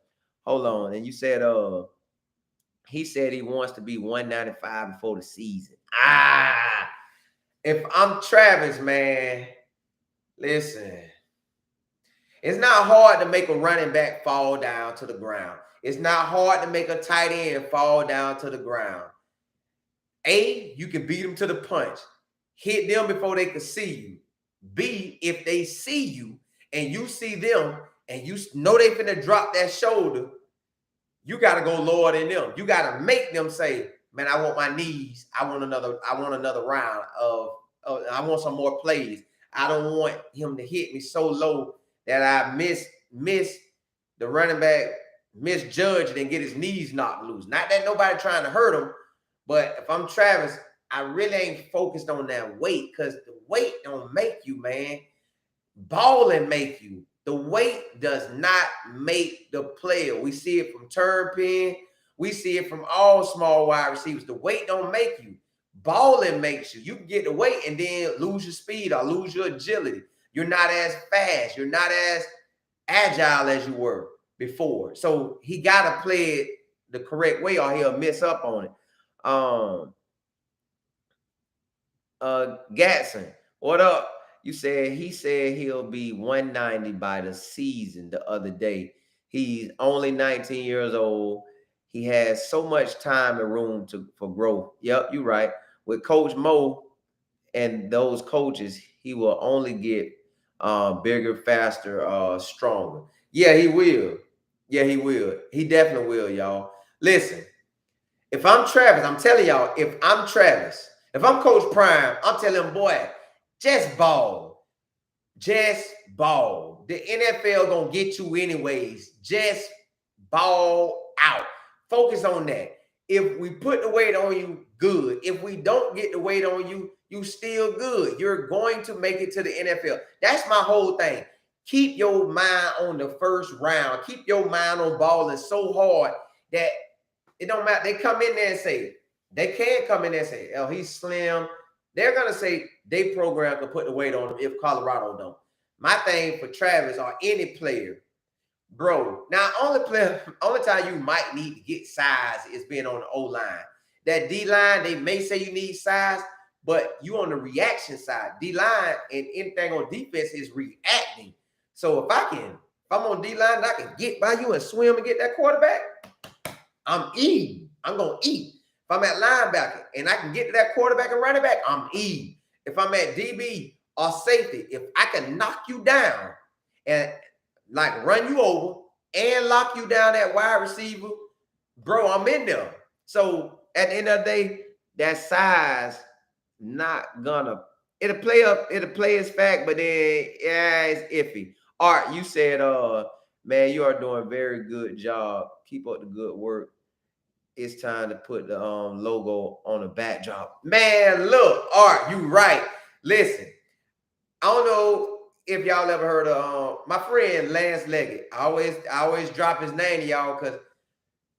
Hold on. And you said he said he wants to be 195 before the season. if I'm Travis, man, listen. It's not hard to make a running back fall down to the ground. It's not hard to make a tight end fall down to the ground. A, you can beat them to the punch. Hit them before they can see you. B, if they see you and you see them and you know they finna drop that shoulder, you got to go lower than them. You got to make them say, man, I want my knees. I want another round of I want some more plays. I don't want him to hit me so low that I miss the running back, misjudged and get his knees knocked loose. Not that nobody trying to hurt him, but if I'm Travis, I really ain't focused on that weight because the weight don't make you, man. Balling make you. The weight does not make the player. We see it from Turpin. We see it from all small wide receivers. The weight don't make you. Balling makes you. You can get the weight and then lose your speed or lose your agility. You're not as fast. You're not as agile as you were before. So he got to play it the correct way or he'll mess up on it. Gatson, what up? You said he said he'll be 190 by the season the other day. He's only 19 years old. He has so much time and room for growth. Yep, you're right. With Coach Mo and those coaches, he will only get bigger, faster, stronger. Yeah, he will. Yeah, he will. He definitely will, y'all. Listen, if I'm Travis, I'm telling y'all, if I'm Travis, if I'm Coach Prime, I'm telling him, boy, just ball. Just ball. The NFL gonna get you anyways. Just ball out. Focus on that. If we put the weight on you, good. If we don't get the weight on you, you still good. You're going to make it to the NFL. That's my whole thing. Keep your mind on the first round. Keep your mind on balling so hard that it don't matter. They come in there and say, they can come in there and say, oh, he's slim. They're going to say they program can put the weight on him if Colorado don't. My thing for Travis or any player, bro, now only time you might need to get size is being on the O-line. That D-line, they may say you need size, but you on the reaction side. D-line and anything on defense is reacting. So if I'm on D-line and I can get by you and swim and get that quarterback, I'm eating. I'm going to eat. If I'm at linebacker and I can get to that quarterback and running back, I'm eating. If I'm at DB or safety, if I can knock you down and like run you over and lock you down at wide receiver, bro, I'm in there. So at the end of the day, that size not gonna it'll play its fact, but then yeah, it's iffy. Art, you said man, you are doing a very good job. Keep up the good work. It's time to put the logo on the backdrop. Man, look, Art, you right. Listen, I don't know if y'all ever heard of my friend Lance Leggett. I always drop his name to y'all because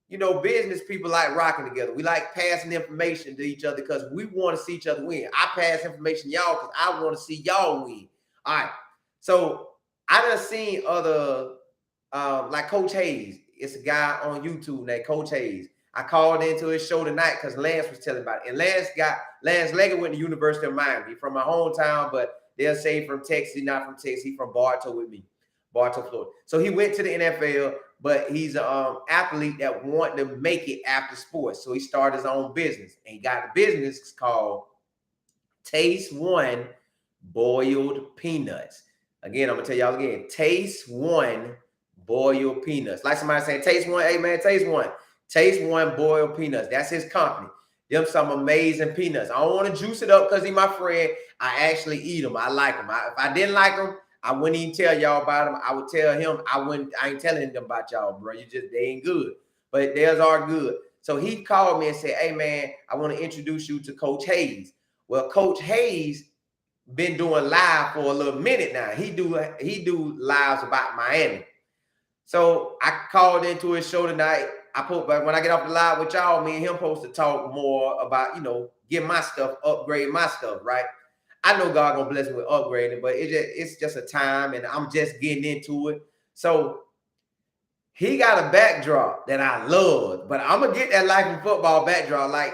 you know business people like rocking together. We like passing information to each other because we want to see each other win. I pass information to y'all because I want to see y'all win. All right. So I done seen other like Coach Hayes. It's a guy on YouTube named Coach Hayes. I called into his show tonight because Lance was telling about it. And Lance Leggett went to University of Miami. He's from my hometown, but they'll say from Texas, not from Texas. He's from Bartow with me, Bartow, Florida. So he went to the NFL, but he's an athlete that wanted to make it after sports. So he started his own business. And he got a business called Taste One Boiled Peanuts. Again, I'm going to tell y'all again, Taste One Boiled Peanuts. Like somebody saying, Taste One, hey man, Taste One. Taste One Boiled Peanuts. That's his company. Them some amazing peanuts. I don't want to juice it up because he's my friend. I actually eat them. I like them. If I didn't like them, I wouldn't even tell y'all about them. I would tell him. I ain't telling them about y'all, bro. They ain't good. But theirs are good. So he called me and said, hey, man, I want to introduce you to Coach Hayes. Well, Coach Hayes been doing live for a little minute now. He do lives about Miami. So I called into his show tonight. When I get off the live with y'all, me and him supposed to talk more about, get my stuff, upgrade my stuff, right? I know God gonna bless me with upgrading, but it's just a time and I'm just getting into it. So he got a backdrop that I love, but I'm gonna get that life in football backdrop. Like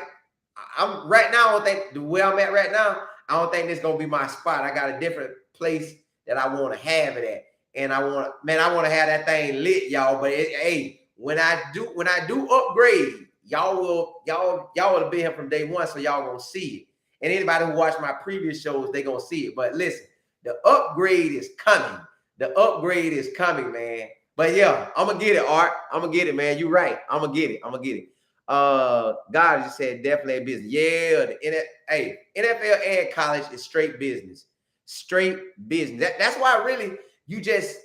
I'm right now, I think the way I'm at right now, I don't think this is gonna be my spot. I got a different place that I want to have it at. And I want to have that thing lit, y'all. But hey, when I do upgrade, y'all will be here from day one, so y'all gonna see it. And anybody who watched my previous shows, they gonna see it. But listen, the upgrade is coming. The upgrade is coming, man. But yeah, I'm gonna get it, Art. I'm gonna get it, man. You're right. I'm gonna get it. God just said definitely a business. Yeah, NFL and college is straight business. Straight business. That's why really you just,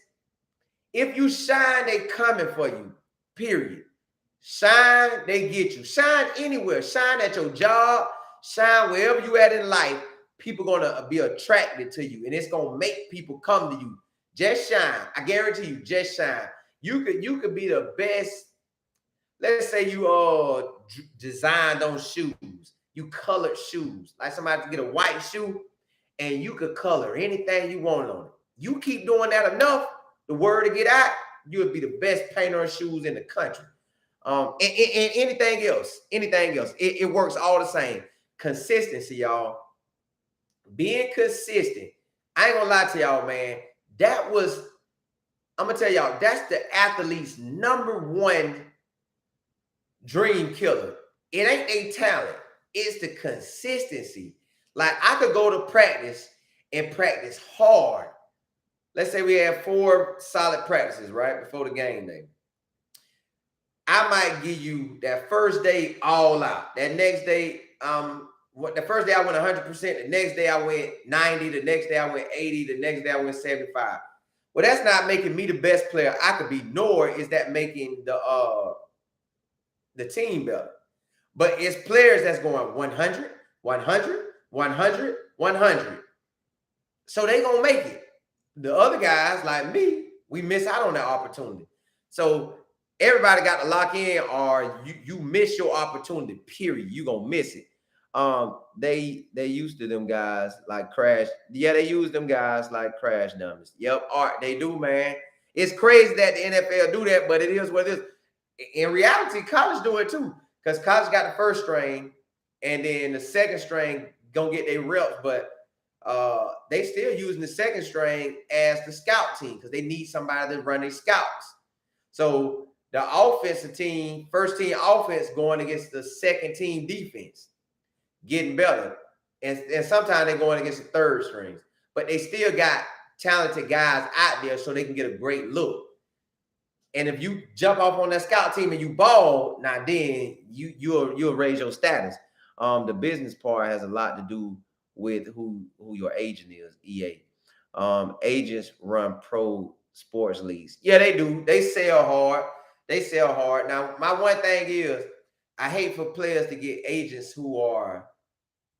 if you shine, they coming for you. Period. Shine, they get you. Shine anywhere. Shine at your job. Shine wherever you at in life. People gonna be attracted to you, and it's gonna make people come to you. Just shine. I guarantee you, just shine. You could be the best. Let's say you designed on shoes. You colored shoes. Like somebody to get a white shoe, and you could color anything you want on it. You keep doing that enough, the word to get out, you would be the best painter of shoes in the country. And anything else, it works all the same. Consistency, y'all. Being consistent. I ain't gonna lie to y'all, man. I'm gonna tell y'all, that's the athlete's number one dream killer. It ain't a talent, it's the consistency. Like I could go to practice and practice hard. Let's say we have 4 solid practices, right, before the game day. I might give you that first day all out. That next day, the first day I went 100%. The next day I went 90. The next day I went 80. The next day I went 75. Well, that's not making me the best player I could be, nor is that making the team better. But it's players that's going 100, 100, 100, 100. So they gonna make it. The other guys like me, we miss out on that opportunity. So everybody got to lock in, or you miss your opportunity, period. You gonna miss it. They used to them guys like crash. Yeah, they use them guys like crash dummies. Yep, Art, they do, man. It's crazy that the NFL do that, but it is what it is. In reality, college do it too, because college got the first string, and then the second string gonna get their reps, but they still using the second string as the scout team because they need somebody to run their scouts. So the offensive team, first team offense going against the second team defense, getting better. And sometimes they're going against the third strings, but they still got talented guys out there so they can get a great look. And if you jump off on that scout team and you ball, now then you'll raise your status. The business part has a lot to do with who your agent is, EA. Agents run pro sports leagues. Yeah, they do. They sell hard. Now, my one thing is I hate for players to get agents who are,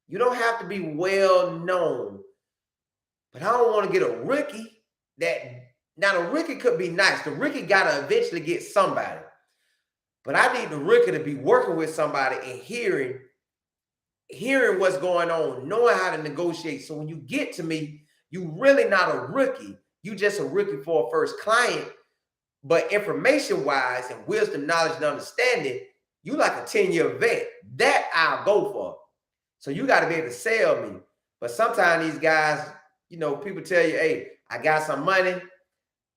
you don't have to be well known, but I don't want to get a rookie now the rookie could be nice. The rookie got to eventually get somebody. But I need the rookie to be working with somebody and hearing what's going on, knowing how to negotiate. So when you get to me, you really not a rookie. You just a rookie for a first client. But information-wise and wisdom, knowledge, and understanding, you like a 10-year vet. That I'll go for. So you got to be able to sell me. But sometimes these guys, people tell you, hey, I got some money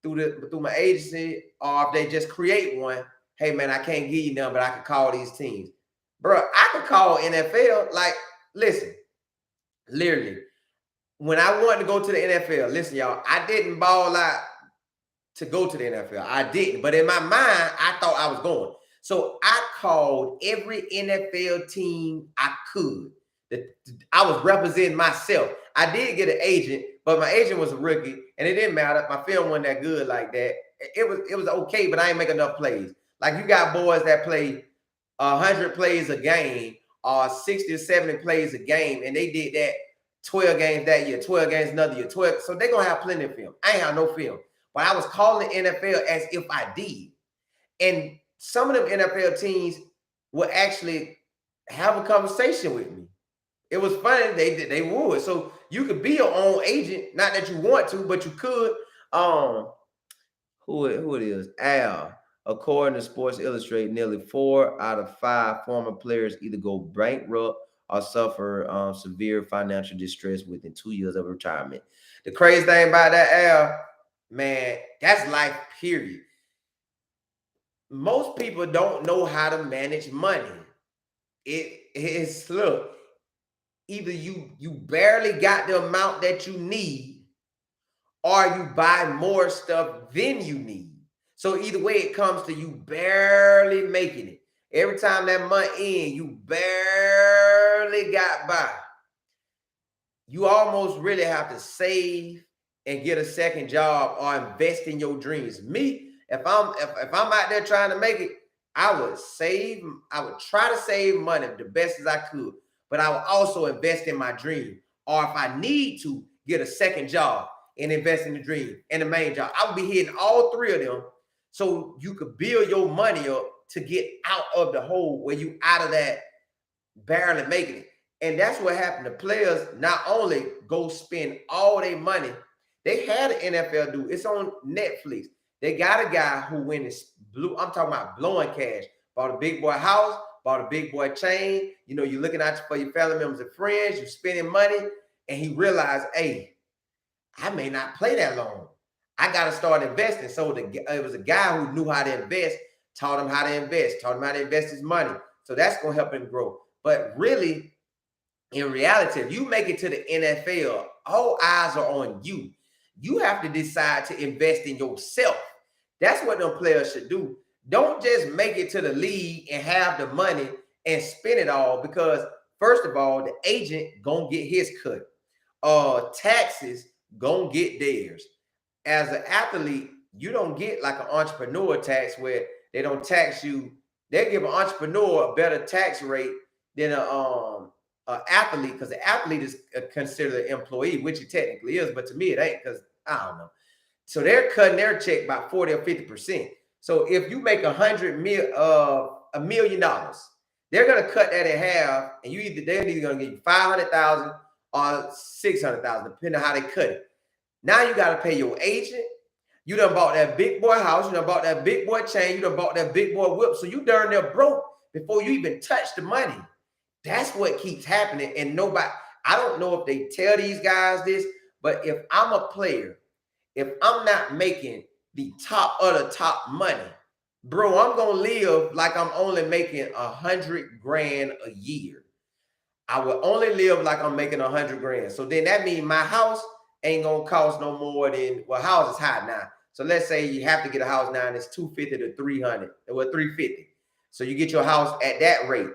through my agency, or if they just create one, hey, man, I can't give you none, but I can call these teams. Bro, I could call NFL. Like, listen, literally, when I wanted to go to the NFL, listen, y'all, I didn't ball out to go to the NFL. I didn't. But in my mind, I thought I was going. So I called every NFL team I could. I was representing myself. I did get an agent, but my agent was a rookie, and it didn't matter. My film wasn't that good like that. It was okay, but I didn't make enough plays. Like, you got boys that play 100 plays a game or 60 or 70 plays a game, and they did that 12 games that year, 12 games another year, 12. So they're going to have plenty of film. I ain't have no film. But I was calling the NFL as if I did. And some of them NFL teams would actually have a conversation with me. It was funny. They would. So you could be your own agent. Not that you want to, but you could. Who it is? Al. According to Sports Illustrated, nearly 4 out of 5 former players either go bankrupt or suffer severe financial distress within 2 years of retirement. The crazy thing about that, Al, man, that's life, period. Most people don't know how to manage money. It's look, either you barely got the amount that you need, or you buy more stuff than you need. So either way it comes to you barely making it. Every time that month in, you barely got by. You almost really have to save and get a second job or invest in your dreams. Me, if I'm out there trying to make it, I would try to save money the best as I could, but I would also invest in my dream. Or if I need to, get a second job and invest in the dream and the main job. I would be hitting all three of them so you could build your money up to get out of the hole where you out of that barely making it. And that's what happened. The players not only go spend all their money, they had an NFL do. It's on Netflix. They got a guy who went and blew, I'm talking about blowing cash, bought a big boy house, bought a big boy chain. You know, you're looking out for your family members and friends, you're spending money, and he realized, hey, I may not play that long. I got to start investing. So it was a guy who knew how to invest, taught him how to invest, taught him how to invest his money. So that's going to help him grow. But really, in reality, if you make it to the NFL, all eyes are on you. You have to decide to invest in yourself. That's what them players should do. Don't just make it to the league and have the money and spend it all, because first of all, the agent gonna get his cut. Taxes gonna get theirs. As an athlete, you don't get like an entrepreneur tax where they don't tax you. They give an entrepreneur a better tax rate than an athlete, because the athlete is considered an employee, which it technically is, but to me it ain't, because I don't know. So they're cutting their check by 40 or 50%. So if you make $1 million, they're gonna cut that in half, and they're either gonna give you 500,000 or 600,000, depending on how they cut it. Now you got to pay your agent. You done bought that big boy house. You done bought that big boy chain. You done bought that big boy whip. So you darn near broke before you even touch the money. That's what keeps happening. And I don't know if they tell these guys this, but if I'm a player, if I'm not making the top of the top money, bro, I'm going to live like I'm only making $100,000 a year. I will only live like I'm making $100,000. So then that means my house ain't gonna cost no more than, well, house is high now. So let's say you have to get a house now and it's $250 to $300, or $350. So you get your house at that rate.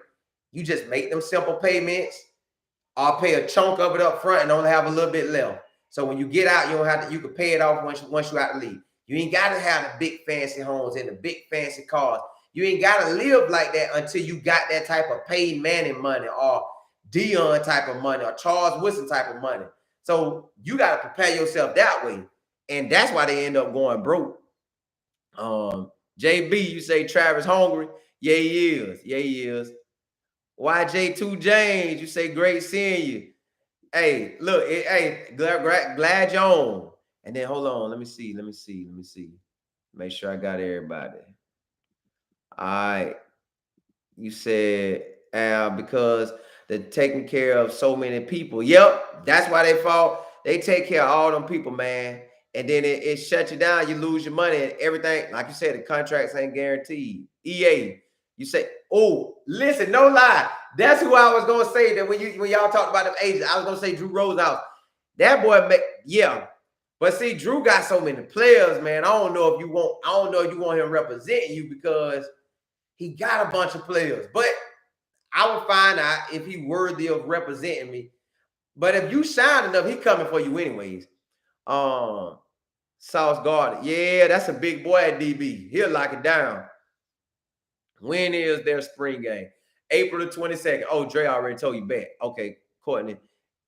You just make them simple payments, or pay a chunk of it up front and only have a little bit left. So when you get out, you can pay it off once you out to leave. You ain't gotta have the big fancy homes and the big fancy cars. You ain't gotta live like that until you got that type of Peyton Manning money, or Deion type of money, or Charles Woodson type of money. So you got to prepare yourself that way. And that's why they end up going broke. JB, you say Travis hungry? Yeah, he is. Yeah, he is. YJ2 James, you say great seeing you. Hey, look, hey, glad you're on. And then hold on, let me see. Make sure I got everybody. All right. You said, because they're taking care of so many people. Yep, that's why they fall. They take care of all them people, man. And then it shuts you down. You lose your money and everything. Like you said, the contracts ain't guaranteed. EA, you say, oh, listen, no lie. That's who I was gonna say that when y'all talked about them agents. I was gonna say Drew Rosenhaus. That boy, yeah. But see, Drew got so many players, man. I don't know if you want him representing you, because he got a bunch of players. But I will find out if he's worthy of representing me. But if you shine enough, he coming for you anyways. Sauce Gardner. Yeah, that's a big boy at DB. He'll lock it down. When is their spring game? April the 22nd. Oh, Dre already told you back. Okay, Courtney.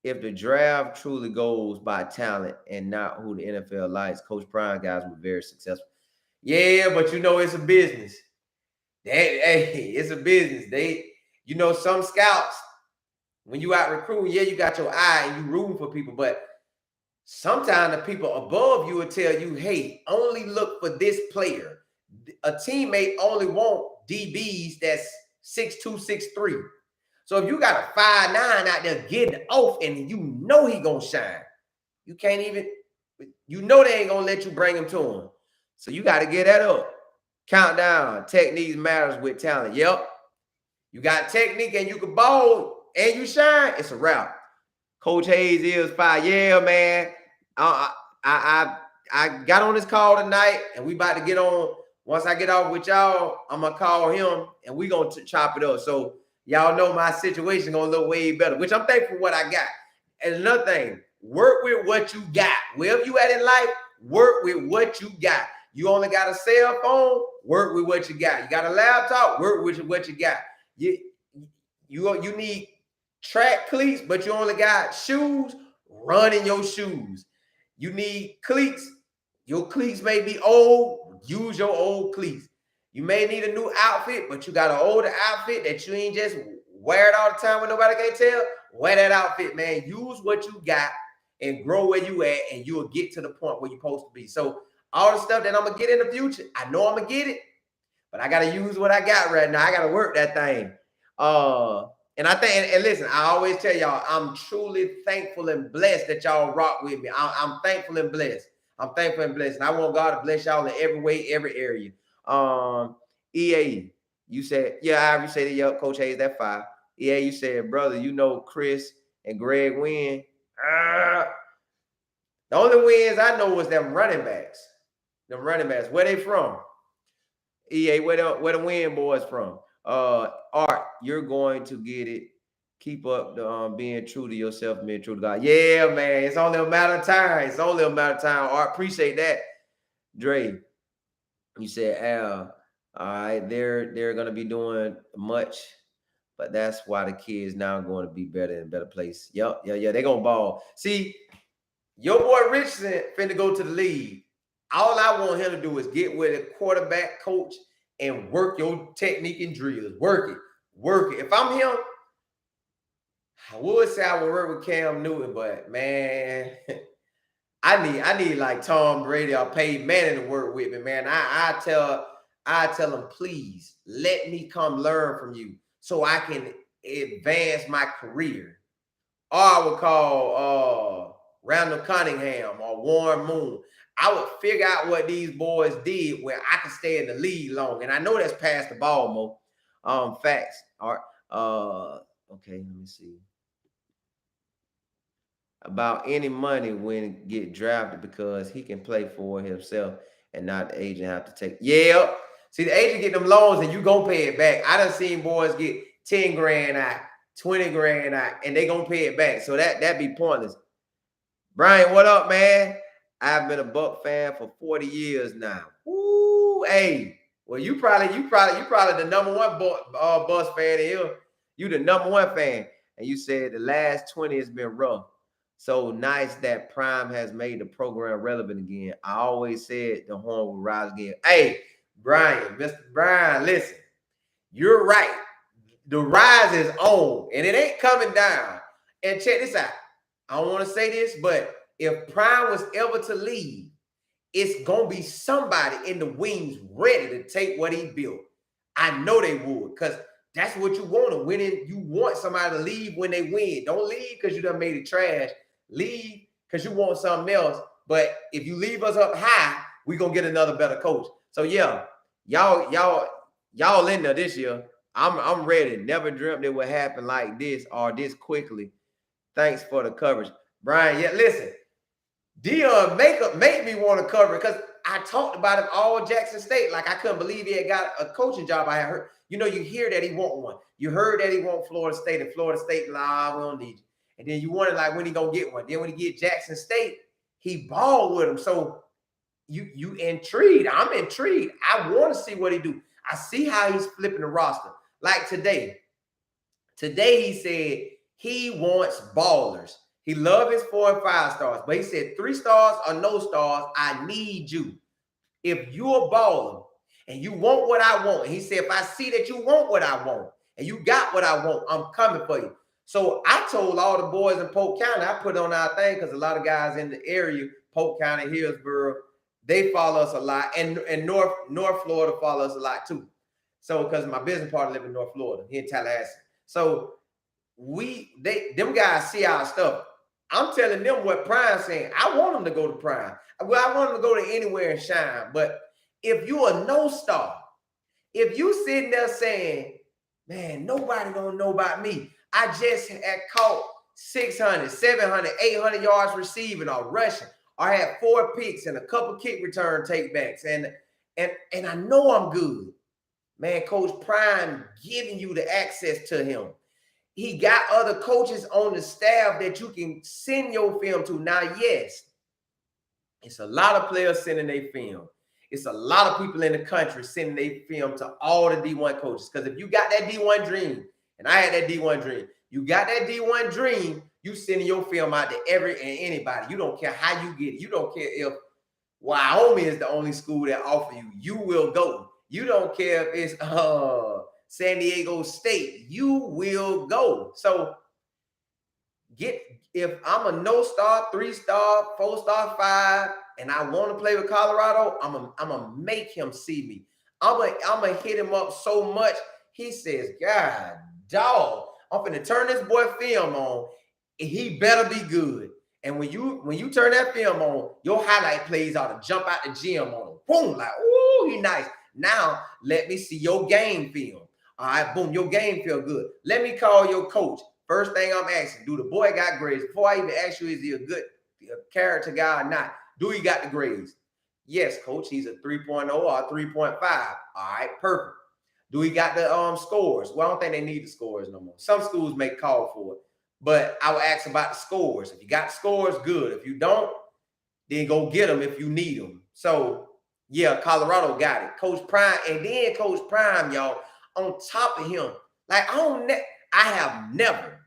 If the draft truly goes by talent and not who the NFL likes, Coach Prime guys were very successful. Yeah, but it's a business. It's a business. Some scouts, when you out recruiting, you got your eye and you rooting for people, but sometimes the people above you will tell you, hey, only look for this player. A teammate only want DBs that's 6'2", 6'3". So if you got a 5'9" out there getting off and you know he gonna shine, you can't even, you know they ain't gonna let you bring him to him. So you got to get that up. Countdown. Techniques matters with talent. Yep. You got technique and you can ball and you shine, it's a wrap. Coach Hayes is fire. Yeah, man. I got on this call tonight and we about to get on. Once I get off with y'all, I'm gonna call him and we gonna chop it up. So y'all know my situation gonna look way better, which I'm thankful for what I got. And another thing, work with what you got. Wherever you at in life, work with what you got. You only got a cell phone, work with what you got. You got a laptop, work with what you got. You need track cleats, but you only got shoes, run in your shoes. You need cleats. Your cleats may be old, use your old cleats. You may need a new outfit, but you got an older outfit that you ain't just wear it all the time when nobody can tell. Wear that outfit, man. Use what you got and grow where you at, and you'll get to the point where you're supposed to be. So all the stuff that I'm gonna get in the future, I know I'm gonna get it, but I gotta use what I got right now. I gotta work that thing. And I think, and listen, I always tell y'all, I'm truly thankful and blessed that y'all rock with me. I'm thankful and blessed. I'm thankful and blessed. And I want God to bless y'all in every way, every area. EA, you said, yeah, I said, yep, Coach Hayes, that 5. EA, you said, brother, you know Chris and Greg win. The only wins I know was them running backs. Them running backs. Where they from? EA, where the win boys from? Art, you're going to get it. Keep up the being true to yourself, being true to God. Yeah, man. It's only a matter of time. It's only a matter of time. Art, appreciate that. Dre, you said, Al, all right, they're gonna be doing much, but that's why the kids now going to be better in a better place. Yep, yeah, they're gonna ball. See, your boy Richardson finna go to the league. All I want him to do is get with a quarterback coach and work your technique and drills. Work it. If I'm him, I would say I would work with Cam Newton, but man, I need like Tom Brady or Peyton Manning to work with me, man. I tell him, please let me come learn from you so I can advance my career. Or I would call Randall Cunningham or Warren Moon. I would figure out what these boys did where I can stay in the league long. And I know that's past the ball, Mo. Facts. All right. Okay, let me see. About any money when get drafted because he can play for himself and not the agent have to take. Yeah. See, the agent get them loans and you gonna pay it back. I done seen boys get 10 grand out, 20 grand out, and they gonna pay it back. So that be pointless. Brian, what up, man? I've been a Buck fan for 40 years now. Ooh, hey. Well, you probably the number one Bucks fan here. You the number one fan. And you said the last 20 has been rough. So nice that Prime has made the program relevant again. I always said the horn will rise again. Hey, Brian, Mr. Brian, listen. You're right. The rise is on, and it ain't coming down. And check this out. I don't want to say this, but if Prime was ever to leave, it's going to be somebody in the wings ready to take what he built. I know they would, because that's what you want to win. You want somebody to leave when they win. Don't leave because you done made it trash. Leave because you want something else. But if you leave us up high, we're going to get another better coach. So, yeah, y'all in there this year. I'm ready. Never dreamt it would happen like this or this quickly. Thanks for the coverage. Brian, yeah, listen. Deion make me want to cover it because I talked about him all Jackson State. Like I couldn't believe he had got a coaching job. I had heard, you hear that he want one. You heard that he want Florida State, and Florida State, nah, we don't need you. And then you wonder like when he gonna get one. Then when he get Jackson State, he balled with him. So you intrigued. I'm intrigued. I want to see what he do. I see how he's flipping the roster. Like today he said he wants ballers. He loves his 4 and 5 stars, but he said 3 stars or no stars, I need you. If you're a baller and you want what I want, and he said, if I see that you want what I want and you got what I want, I'm coming for you. So I told all the boys in Polk County, I put on our thing because a lot of guys in the area, Polk County, Hillsborough, they follow us a lot. And North Florida follow us a lot too. So because my business partner live in North Florida, here in Tallahassee. So them guys see our stuff. I'm telling them what Prime's saying. I want them to go to Prime. Well, I want them to go to anywhere and shine. But if you a no star, if you sitting there saying, man, nobody gonna know about me. I just had caught 600, 700, 800 yards receiving or rushing. I had 4 picks and a couple kick return takebacks. And I know I'm good. Man, Coach Prime giving you the access to him. He got other coaches on the staff that you can send your film to. Now, yes, it's a lot of players sending their film. It's a lot of people in the country sending their film to all the D1 coaches. Because if you got that D1 dream, and I had that D1 dream, you got that D1 dream, you sending your film out to every and anybody. You don't care how you get it. You don't care if Wyoming is the only school that offer you. You will go. You don't care if it's San Diego State, you will go. So if I'm a no star, 3-star, 4-star, 5, and I want to play with Colorado, I'm gonna make him see me. I'm gonna hit him up so much. He says, God, dog, I'm finna turn this boy film on. And he better be good. And when you turn that film on, your highlight plays ought to jump out the gym on him. Boom, like, ooh, he nice. Now let me see your game film. All right, boom, your game feel good. Let me call your coach. First thing I'm asking, do the boy got grades? Before I even ask you, is he a good character guy or not? Do he got the grades? Yes, coach, he's a 3.0 or a 3.5. All right, perfect. Do he got the scores? Well, I don't think they need the scores no more. Some schools may call for it. But I will ask about the scores. If you got scores, good. If you don't, then go get them if you need them. So, yeah, Colorado got it. Coach Prime, and then Coach Prime, y'all, on top of him, like I have never,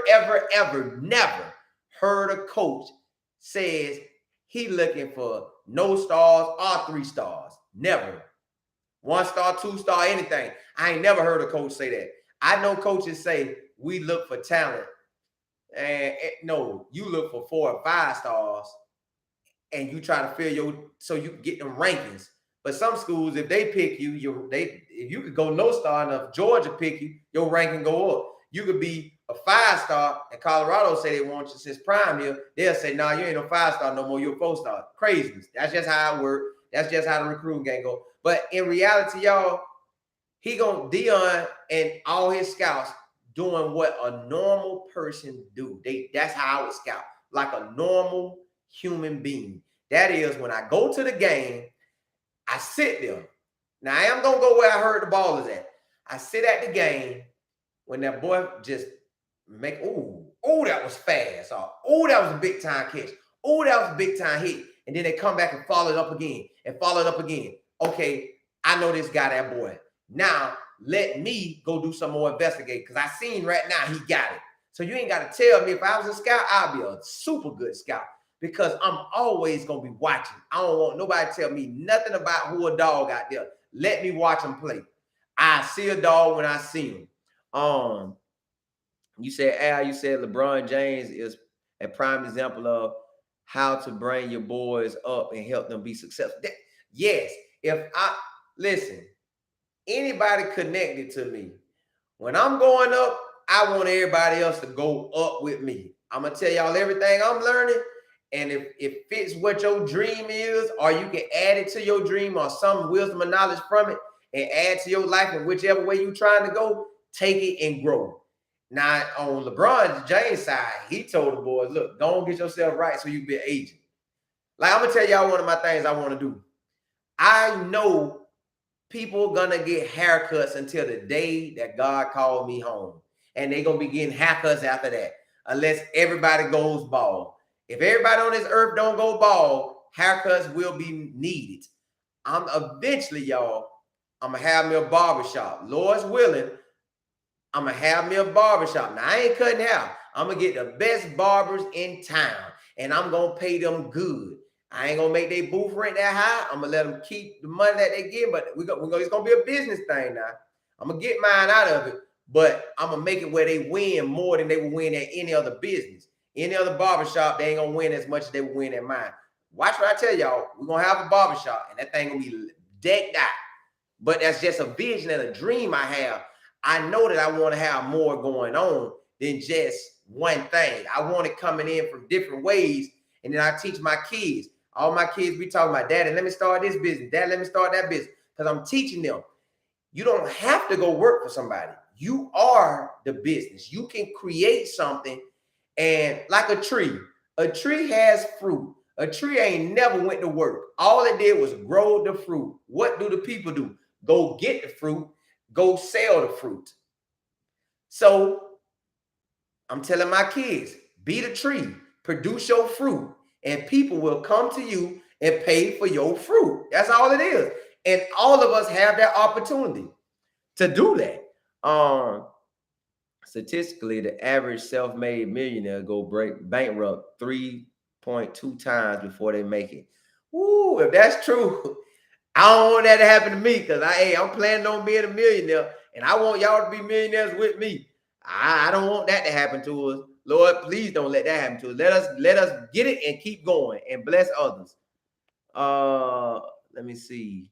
ever, ever, never heard a coach says he looking for no stars or 3 stars. Never. 1 star, 2 star, anything. I ain't never heard a coach say that. I know coaches say we look for talent. And no, you look for 4 or 5 stars and you try to fill so you can get them rankings. But some schools, if they pick you, if you could go no star enough, Georgia pick you, your ranking go up. You could be a 5-star, and Colorado say they want you since Prime here. They'll say, nah, you ain't no 5-star no more, you're a 4-star. Craziness. That's just how it works. That's just how the recruiting game go. But in reality, y'all, Deion and all his scouts doing what a normal person do. That's how I would scout, like a normal human being. That is, when I go to the game, I sit there. Now, I am going to go where I heard the ball is at. I sit at the game when that boy just make, that was fast. Oh, that was a big-time catch. Oh, that was a big-time hit. And then they come back and follow it up again and follow it up again. Okay, I know this guy, that boy. Now, let me go do some more investigating because I seen right now he got it. So you ain't got to tell me. If I was a scout, I'd be a super good scout because I'm always going to be watching. I don't want nobody to tell me nothing about who a dog out there. Let me watch him play. I see a dog when I see him. You said LeBron James is a prime example of how to bring your boys up and help them be successful. Yes. Listen, anybody connected to me, when I'm going up, I want everybody else to go up with me. I'm going to tell y'all everything I'm learning. And if it fits what your dream is, or you can add it to your dream or some wisdom and knowledge from it and add to your life in whichever way you're trying to go, take it and grow. Now, on LeBron James' side, he told the boys, look, don't get yourself right so you can be an agent. Like, I'm going to tell y'all one of my things I want to do. I know people are going to get haircuts until the day that God called me home. And they're going to be getting haircuts after that, unless everybody goes bald. If everybody on this earth don't go bald, haircuts will be needed. Eventually, y'all, I'm going to have me a barbershop. Lord's willing, I'm going to have me a barbershop. Now, I ain't cutting hair. I'm going to get the best barbers in town, and I'm going to pay them good. I ain't going to make their booth rent that high. I'm going to let them keep the money that they get, but it's going to be a business thing now. I'm going to get mine out of it, but I'm going to make it where they win more than they will win at any other business. Any other barbershop, they ain't going to win as much as they will win at mine. Watch what I tell y'all. We're going to have a barbershop, and that thing going to be decked out. But that's just a vision and a dream I have. I know that I want to have more going on than just one thing. I want it coming in from different ways. And then I teach my kids. All my kids be talking about, Daddy, let me start this business. Dad, let me start that business. Because I'm teaching them. You don't have to go work for somebody. You are the business. You can create something. And like a tree has fruit. A tree ain't never went to work. All it did was grow the fruit. What do the people do? Go get the fruit, go sell the fruit. So I'm telling my kids, be the tree, produce your fruit, and people will come to you and pay for your fruit. That's all it is. And all of us have that opportunity to do that. Statistically, the average self-made millionaire go bankrupt 3.2 times before they make it. Ooh, if that's true, I don't want that to happen to me because I'm planning on being a millionaire and I want y'all to be millionaires with me. I don't want that to happen to us. Lord, please don't let that happen to us. Let us get it and keep going and bless others. Let me see.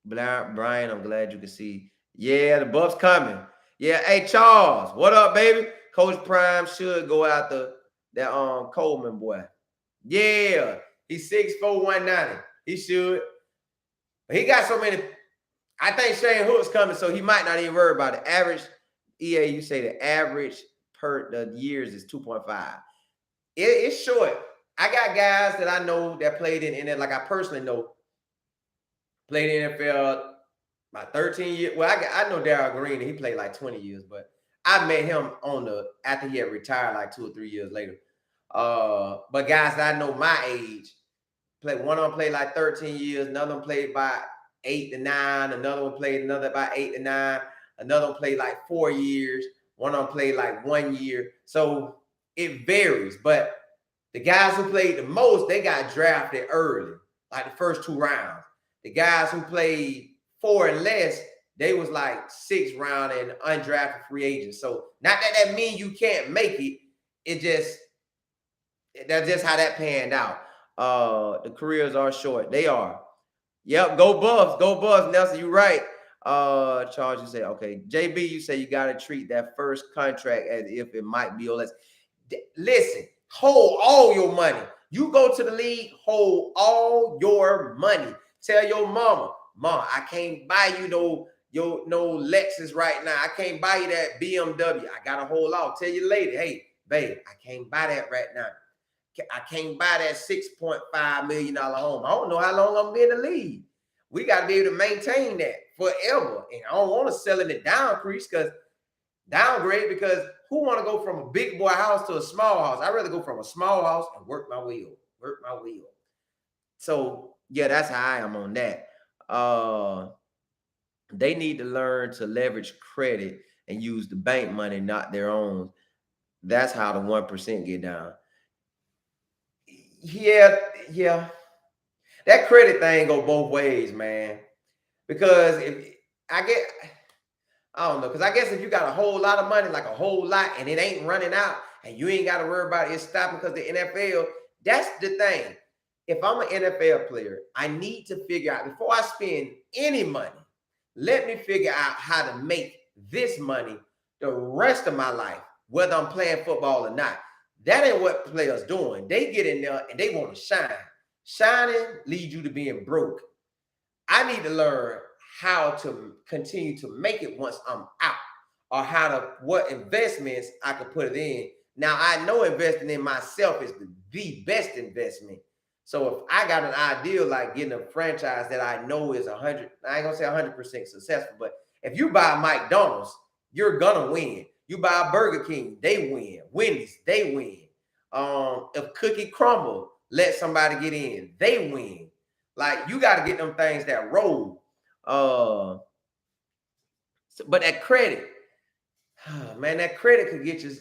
Brian, I'm glad you can see. Yeah, the buff's coming. Yeah, hey Charles, what up, baby? Coach Prime should go after that Coleman boy. Yeah, he's 6'4", 190. He should. But he got so many. I think Shane Hook's coming, so he might not even worry about it. Average EA, you say the average per the years is 2.5. It's short. I got guys that I know that played in it, like I personally know, played in NFL about 13 years. Well, I know Darryl Green, he played like 20 years, but I met him after he had retired like 2 or 3 years later. But guys that I know my age, one of them played like 13 years, another one played by 8 to 9, another one played by 8 to 9, another one played like 4 years, one of them played like 1 year. So it varies, but the guys who played the most, they got drafted early, like the first 2 rounds. The guys who played 4 and less, they was like 6th round and undrafted free agents. So not that means you can't make it. That's just how that panned out. The careers are short. They are. Yep, go Buffs, Nelson. You right. Charles, you say okay. JB, you say you got to treat that first contract as if it might be or less. Listen, hold all your money. You go to the league, hold all your money. Tell your mama, Mom, I can't buy you no Lexus right now. I can't buy you that BMW. I got to hold out. Tell your lady, hey, babe, I can't buy that right now. I can't buy that $6.5 million home. I don't know how long I'm going to be in the league. We got to be able to maintain that forever. And I don't want to sell it at downgrade because who want to go from a big boy house to a small house? I'd rather go from a small house and work my way up. So, yeah, that's how I am on that. They need to learn to leverage credit and use the bank money, not their own. That's how the 1% get down. Yeah. That credit thing go both ways, man. Because I don't know, because I guess if you got a whole lot of money, like a whole lot, and it ain't running out, and you ain't got to worry about it stopping because the NFL, that's the thing. If I'm an NFL player, I need to figure out, before I spend any money, let me figure out how to make this money the rest of my life, whether I'm playing football or not. That ain't what players doing. They get in there and they want to shine. Shining leads you to being broke. I need to learn how to continue to make it once I'm out, or what investments I could put it in. Now, I know investing in myself is the best investment. So if I got an idea like getting a franchise that I know is 100, I ain't gonna say 100% successful, but if you buy McDonald's, you're gonna win. You buy Burger King, they win. Wendy's, they win. If Cookie Crumble let somebody get in, they win. Like, you got to get them things that roll. But that credit, man, that credit could get you.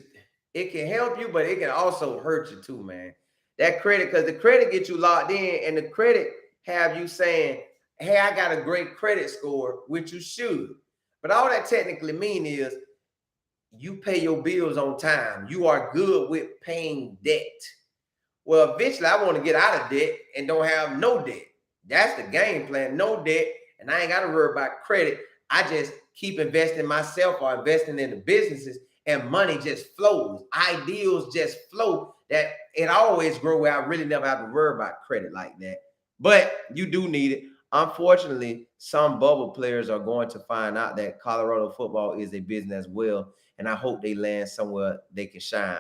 It can help you, but it can also hurt you too, man. That credit, because the credit gets you locked in, and the credit have you saying, hey, I got a great credit score, which you should. But all that technically mean is you pay your bills on time. You are good with paying debt. Well, eventually I want to get out of debt and don't have no debt. That's the game plan, no debt, and I ain't got to worry about credit. I just keep investing in myself or investing in the businesses, and money just flows. Ideals just flow. That it always grow where I really never have to worry about credit like that. But you do need it. Unfortunately, some bubble players are going to find out that Colorado football is a business as well. And I hope they land somewhere they can shine.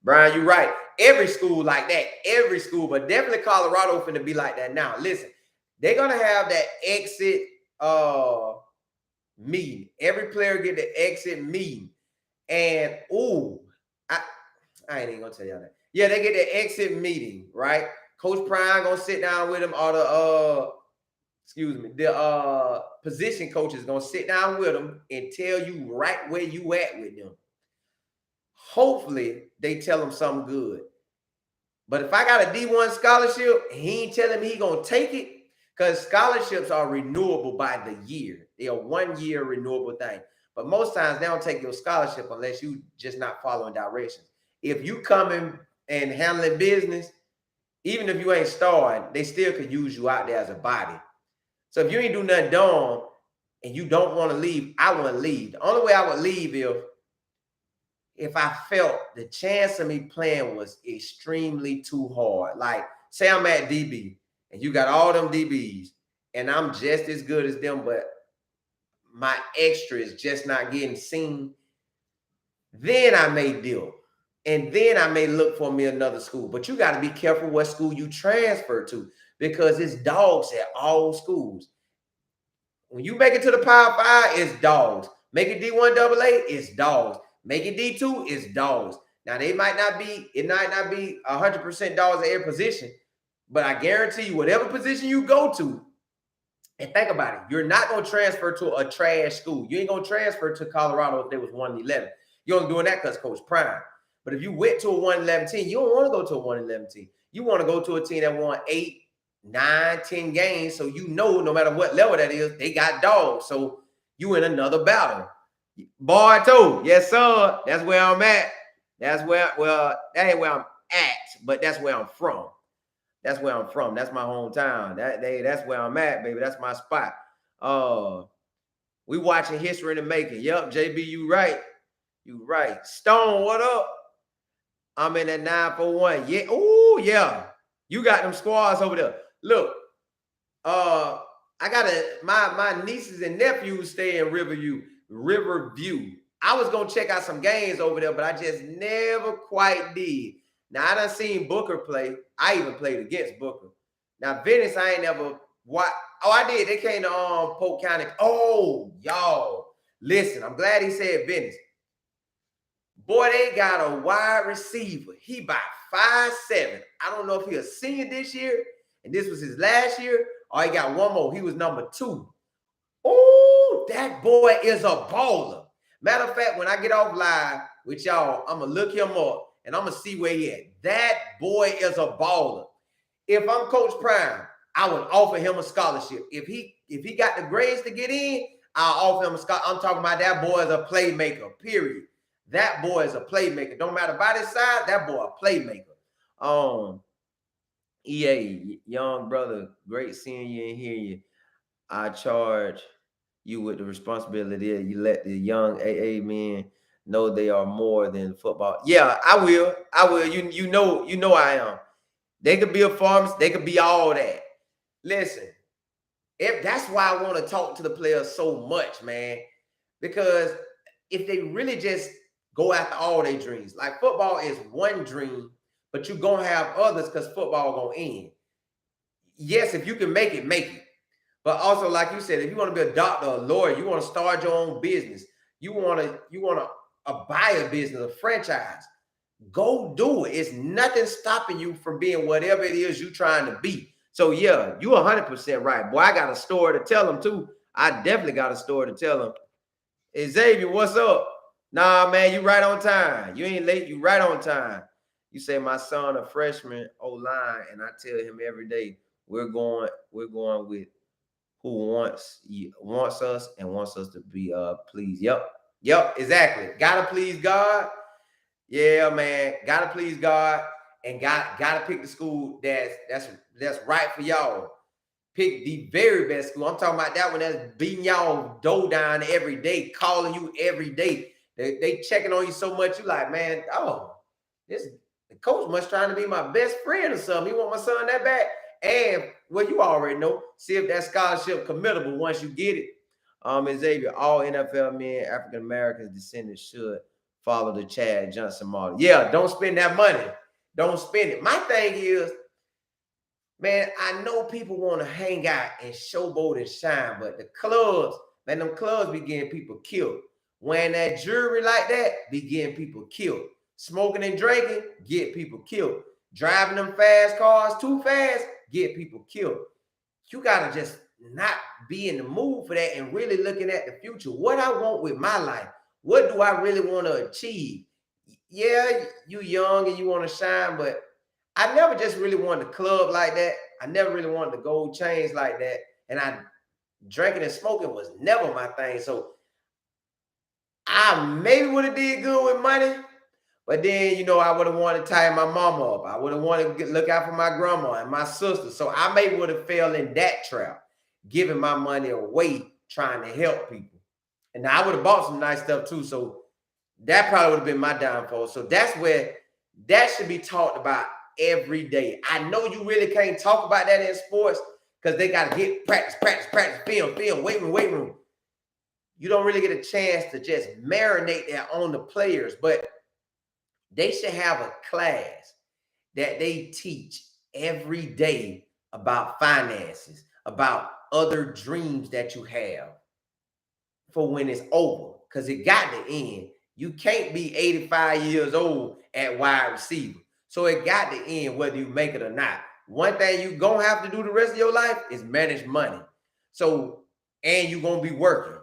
Brian, you're right. Every school like that, every school, but definitely Colorado finna be like that now. Listen, they're gonna have that exit meeting. Every player get the exit meeting. And I ain't even gonna tell y'all that. Yeah, they get the exit meeting, right? Coach Prime gonna sit down with them, or the position coach is gonna sit down with them and tell you right where you at with them. Hopefully, they tell them something good. But if I got a D1 scholarship, he ain't telling me he gonna take it, because scholarships are renewable by the year. They are 1 year renewable thing. But most times they don't take your scholarship unless you just not following directions. If you coming and handling business, even if you ain't starting, they still could use you out there as a body. So if you ain't do nothing dumb and you don't want to leave, I want to leave. The only way I would leave if I felt the chance of me playing was extremely too hard. Like, say I'm at DB and you got all them DBs and I'm just as good as them, but my extra is just not getting seen, then I may deal. And then I may look for me another school. But you got to be careful what school you transfer to, because it's dogs at all schools. When you make it to the Power 5, it's dogs. Make it D1 AA, it's dogs. Make it D2, it's dogs. Now, it might not be 100% dogs at every position, but I guarantee you, whatever position you go to, and think about it, you're not going to transfer to a trash school. You ain't going to transfer to Colorado if there was 1-11. You're only doing that because Coach Prime. But if you went to a 1-11 team, you don't want to go to a 1-11 team. You want to go to a team that won 8, 9, 10 games, so you know no matter what level that is, they got dogs. So you in another battle. Boy, too. Yes, sir. That's where I'm at. That ain't where I'm at, but that's where I'm from. That's where I'm from. That's my hometown. That's where I'm at, baby. That's my spot. We watching history in the making. Yep, JB, you right. You right. Stone, what up? I'm in that 941. Yeah. Oh, yeah. You got them squads over there. Look, I got my nieces and nephews stay in Riverview. I was gonna check out some games over there, but I just never quite did. Now I done seen Booker play. I even played against Booker. Now Venice, I ain't never watched. Oh, I did. They came to Polk County. Oh, y'all. Listen, I'm glad he said Venice. Boy, they got a wide receiver. He about 5'7". I don't know if he a senior this year, and this was his last year, or he got one more. He was number 2. Oh, that boy is a baller. Matter of fact, when I get off live with y'all, I'm going to look him up, and I'm going to see where he at. That boy is a baller. If I'm Coach Prime, I would offer him a scholarship. If he got the grades to get in, I'll offer him a scholarship. I'm talking about that boy is a playmaker, period. That boy is a playmaker. Don't matter about his size, that boy a playmaker. EA, young brother, great seeing you and hearing you. I charge you with the responsibility. You let the young AA men know they are more than football. Yeah, I will. You know I am. They could be a pharmacist. They could be all that. Listen, that's why I want to talk to the players so much, man. Because if they really just go after all their dreams, like football is one dream, but you're going to have others because football going to end. Yes, if you can make it, make it. But also, like you said, if you want to be a doctor, a lawyer, you want to start your own business, you want to buy a business, a franchise, go do it. It's nothing stopping you from being whatever it is you're trying to be. So yeah, you 100% right. Boy, I got a story to tell them too. I definitely got a story to tell them. Hey, Xavier, what's up? Nah, man, you right on time. You ain't late. You right on time. You say my son a freshman O-line, and I tell him every day we're going with who wants us and wants us to be pleased. Yep, exactly. Gotta please God. Yeah, man. Gotta please God, and gotta pick the school that's right for y'all. pick the very best school. I'm talking about that one that's beating y'all dough down every day, calling you every day. They checking on you so much, you like, man, oh, this the coach must trying to be my best friend or something. He want my son that bad. And well, you already know, see if that scholarship committable once you get it. Xavier, all NFL men, African Americans descendants should follow the Chad Johnson model. Yeah, don't spend that money. Don't spend it. My thing is, man, I know people want to hang out and showboat and shine, but the clubs, man, them clubs be getting people killed. Wearing that jewelry like that, be getting people killed. Smoking and drinking, get people killed. Driving them fast cars too fast, get people killed. You gotta just not be in the mood for that and really looking at the future. What I want with my life. What do I really want to achieve? Yeah, you young and you want to shine, but I never just really wanted to club like that. I never really wanted the gold chains like that. And drinking and smoking was never my thing. So I maybe would have did good with money, but then, I would have wanted to tie my mama up. I would have wanted to look out for my grandma and my sister. So I maybe would have fell in that trap, giving my money away, trying to help people. And I would have bought some nice stuff too. So that probably would have been my downfall. So that's where that should be talked about every day. I know you really can't talk about that in sports because they got to get practice, film, weight room. You don't really get a chance to just marinate that on the players, but they should have a class that they teach every day about finances, about other dreams that you have for when it's over, because it got to end. You can't be 85 years old at wide receiver. So it got to end whether you make it or not. One thing you're going to have to do the rest of your life is manage money. So, and you're going to be working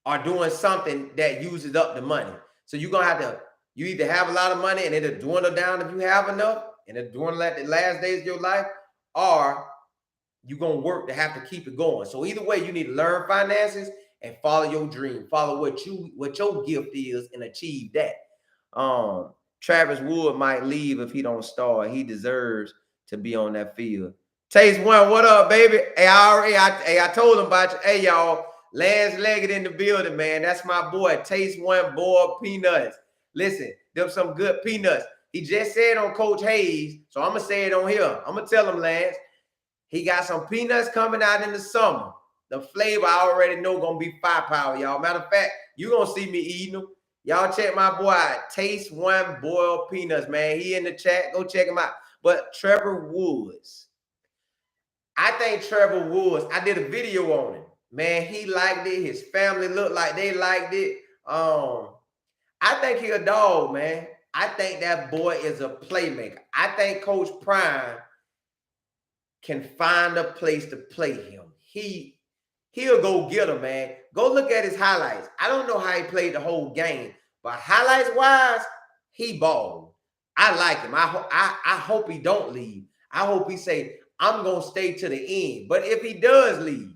or doing something that uses up the money. So you're going to have to, you either have a lot of money and it'll dwindle down if you have enough, and it'll dwindle at the last days of your life, or you're going to work to have to keep it going. So either way, you need to learn finances and follow your dream, follow what your gift is and achieve that. Travis Wood might leave if he don't start. He deserves to be on that field. Taste one, what up, baby? Hey, I told him about you. Hey, y'all, Lance Leggett in the building, man. That's my boy. Taste one, boiled peanuts. Listen, them some good peanuts. He just said on Coach Hayes, so I'm gonna say it on here. I'm gonna tell him, Lance, he got some peanuts coming out in the summer. The flavor I already know gonna be firepower, y'all. Matter of fact, you gonna see me eating them. Y'all check my boy out. Taste one boiled peanuts, man. He in the chat. Go check him out. But Trevor Woods. I think Trevor Woods, I did a video on him. Man, he liked it. His family looked like they liked it. I think he a dog, man. I think that boy is a playmaker. I think Coach Prime can find a place to play him. He'll go get him, man. Go look at his highlights. I don't know how he played the whole game, but highlights-wise, he balled. I like him. I hope he don't leave. I hope he say, I'm going to stay to the end. But if he does leave,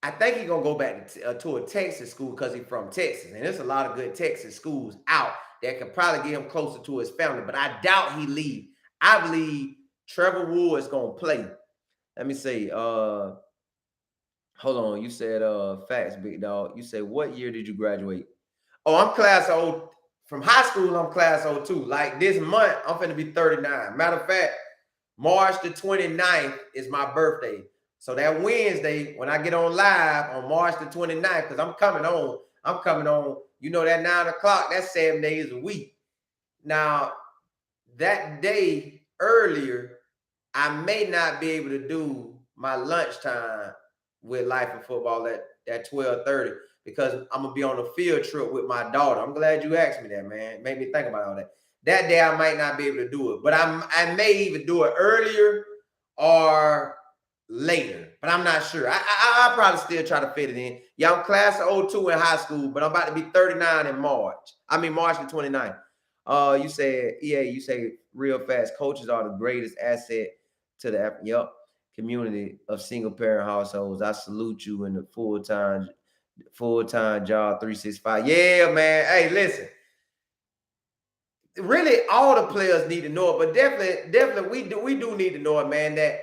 I think he's going to go back to a Texas school because he's from Texas. And there's a lot of good Texas schools out that could probably get him closer to his family. But I doubt he leave. I believe Trevor Woods going to play. Let me see. Hold on. You said facts, big dog. You said, what year did you graduate? Oh, I'm class of from high school. I'm class 02. Like this month, I'm finna be 39. Matter of fact, March the 29th is my birthday. So that Wednesday, when I get on live on March the 29th, because I'm coming on, that 9 o'clock, that's 7 days a week. Now, that day earlier, I may not be able to do my lunchtime with Life of Football at 12:30 because I'm going to be on a field trip with my daughter. I'm glad you asked me that, man. It made me think about all that. That day I might not be able to do it, but I may even do it earlier or later, but I'm not sure. I'll probably still try to fit it in. Yeah, I'm class of 02 in high school, but I'm about to be 39 in March. March the 29th. You say real fast, coaches are the greatest asset to the community of single parent households. I salute you in the full-time job 365. Yeah, man. Hey, listen. Really, all the players need to know it, but definitely we do need to know it, man, that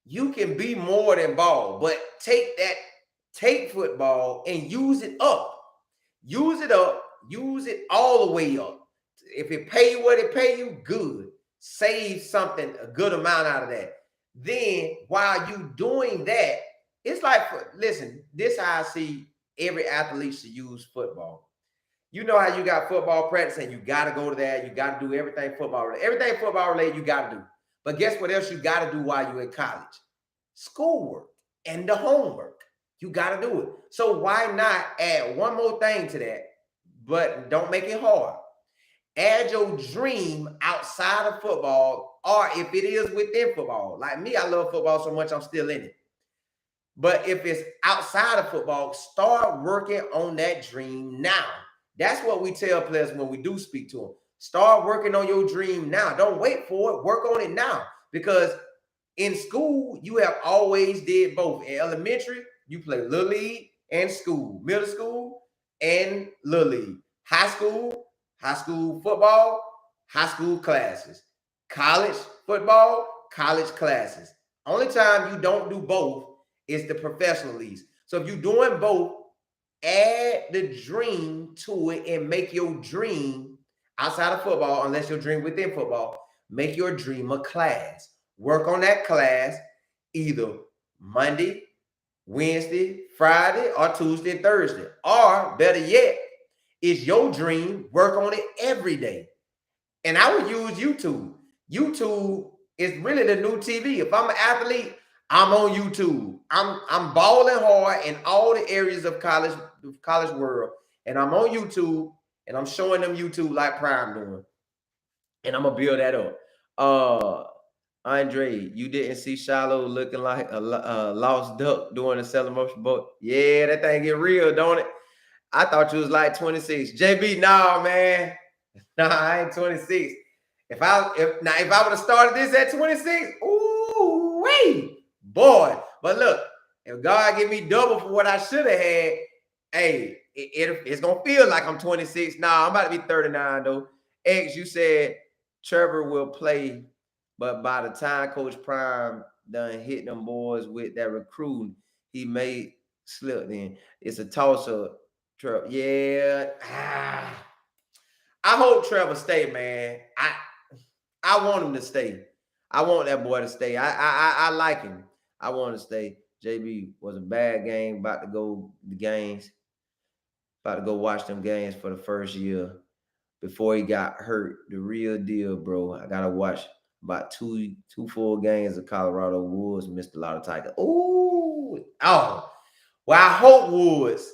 You can be more than ball, but take football and use it up. Use it up. Use it all the way up. If it pay you what it pay you, good. Save something, a good amount out of that. Then while you doing that, it's like, listen, this is how I see every athlete should use football. You know how you got football practice and you got to go to that. You got to do everything football related. Everything football related, you got to do. But guess what else you got to do while you're in college? Schoolwork and the homework. You got to do it. So why not add one more thing to that? But don't make it hard. Add your dream outside of football, or if it is within football. Like me, I love football so much, I'm still in it. But if it's outside of football, start working on that dream now. That's what we tell players when we do speak to them. Start working on your dream now. Don't wait for it. Work on it now. Because in school, you have always did both. In elementary, you play little league and school. Middle school and little league. High school football, high school classes. College football, college classes. Only time you don't do both is the professional leagues. So if you're doing both, add the dream to it and make your dream outside of football, unless your dream within football, make your dream a class. Work on that class either Monday, Wednesday, Friday, or Tuesday and Thursday. Or better yet, it's your dream, work on it every day. And I would use YouTube. YouTube is really the new TV. If I'm an athlete, I'm on YouTube. I'm balling hard in all the areas of college world. And I'm on YouTube and I'm showing them YouTube like Prime doing. And I'm gonna build that up. Andre, you didn't see Shiloh looking like a lost duck doing a selling motion boat. Yeah, that thing get real, don't it? I thought you was like 26. JB, nah, man. Nah, I ain't 26. If I would have started this at 26, ooh, wait, boy. But look, if God give me double for what I should have had, hey, it's gonna feel like I'm 26. Nah, I'm about to be 39 though. X, you said Trevor will play, but by the time Coach Prime done hit them boys with that recruiting, he may slip. Then it's a toss up. Trevor, yeah. I hope Trevor stay, man. I want him to stay. I want that boy to stay. I like him. I want to stay. JB was a bad game. About to go the games. About to go watch them games for the first year before he got hurt. The real deal, bro. I gotta watch about two full games of Colorado. Woods missed a lot of Tiger. Ooh, oh. Well, I hope Woods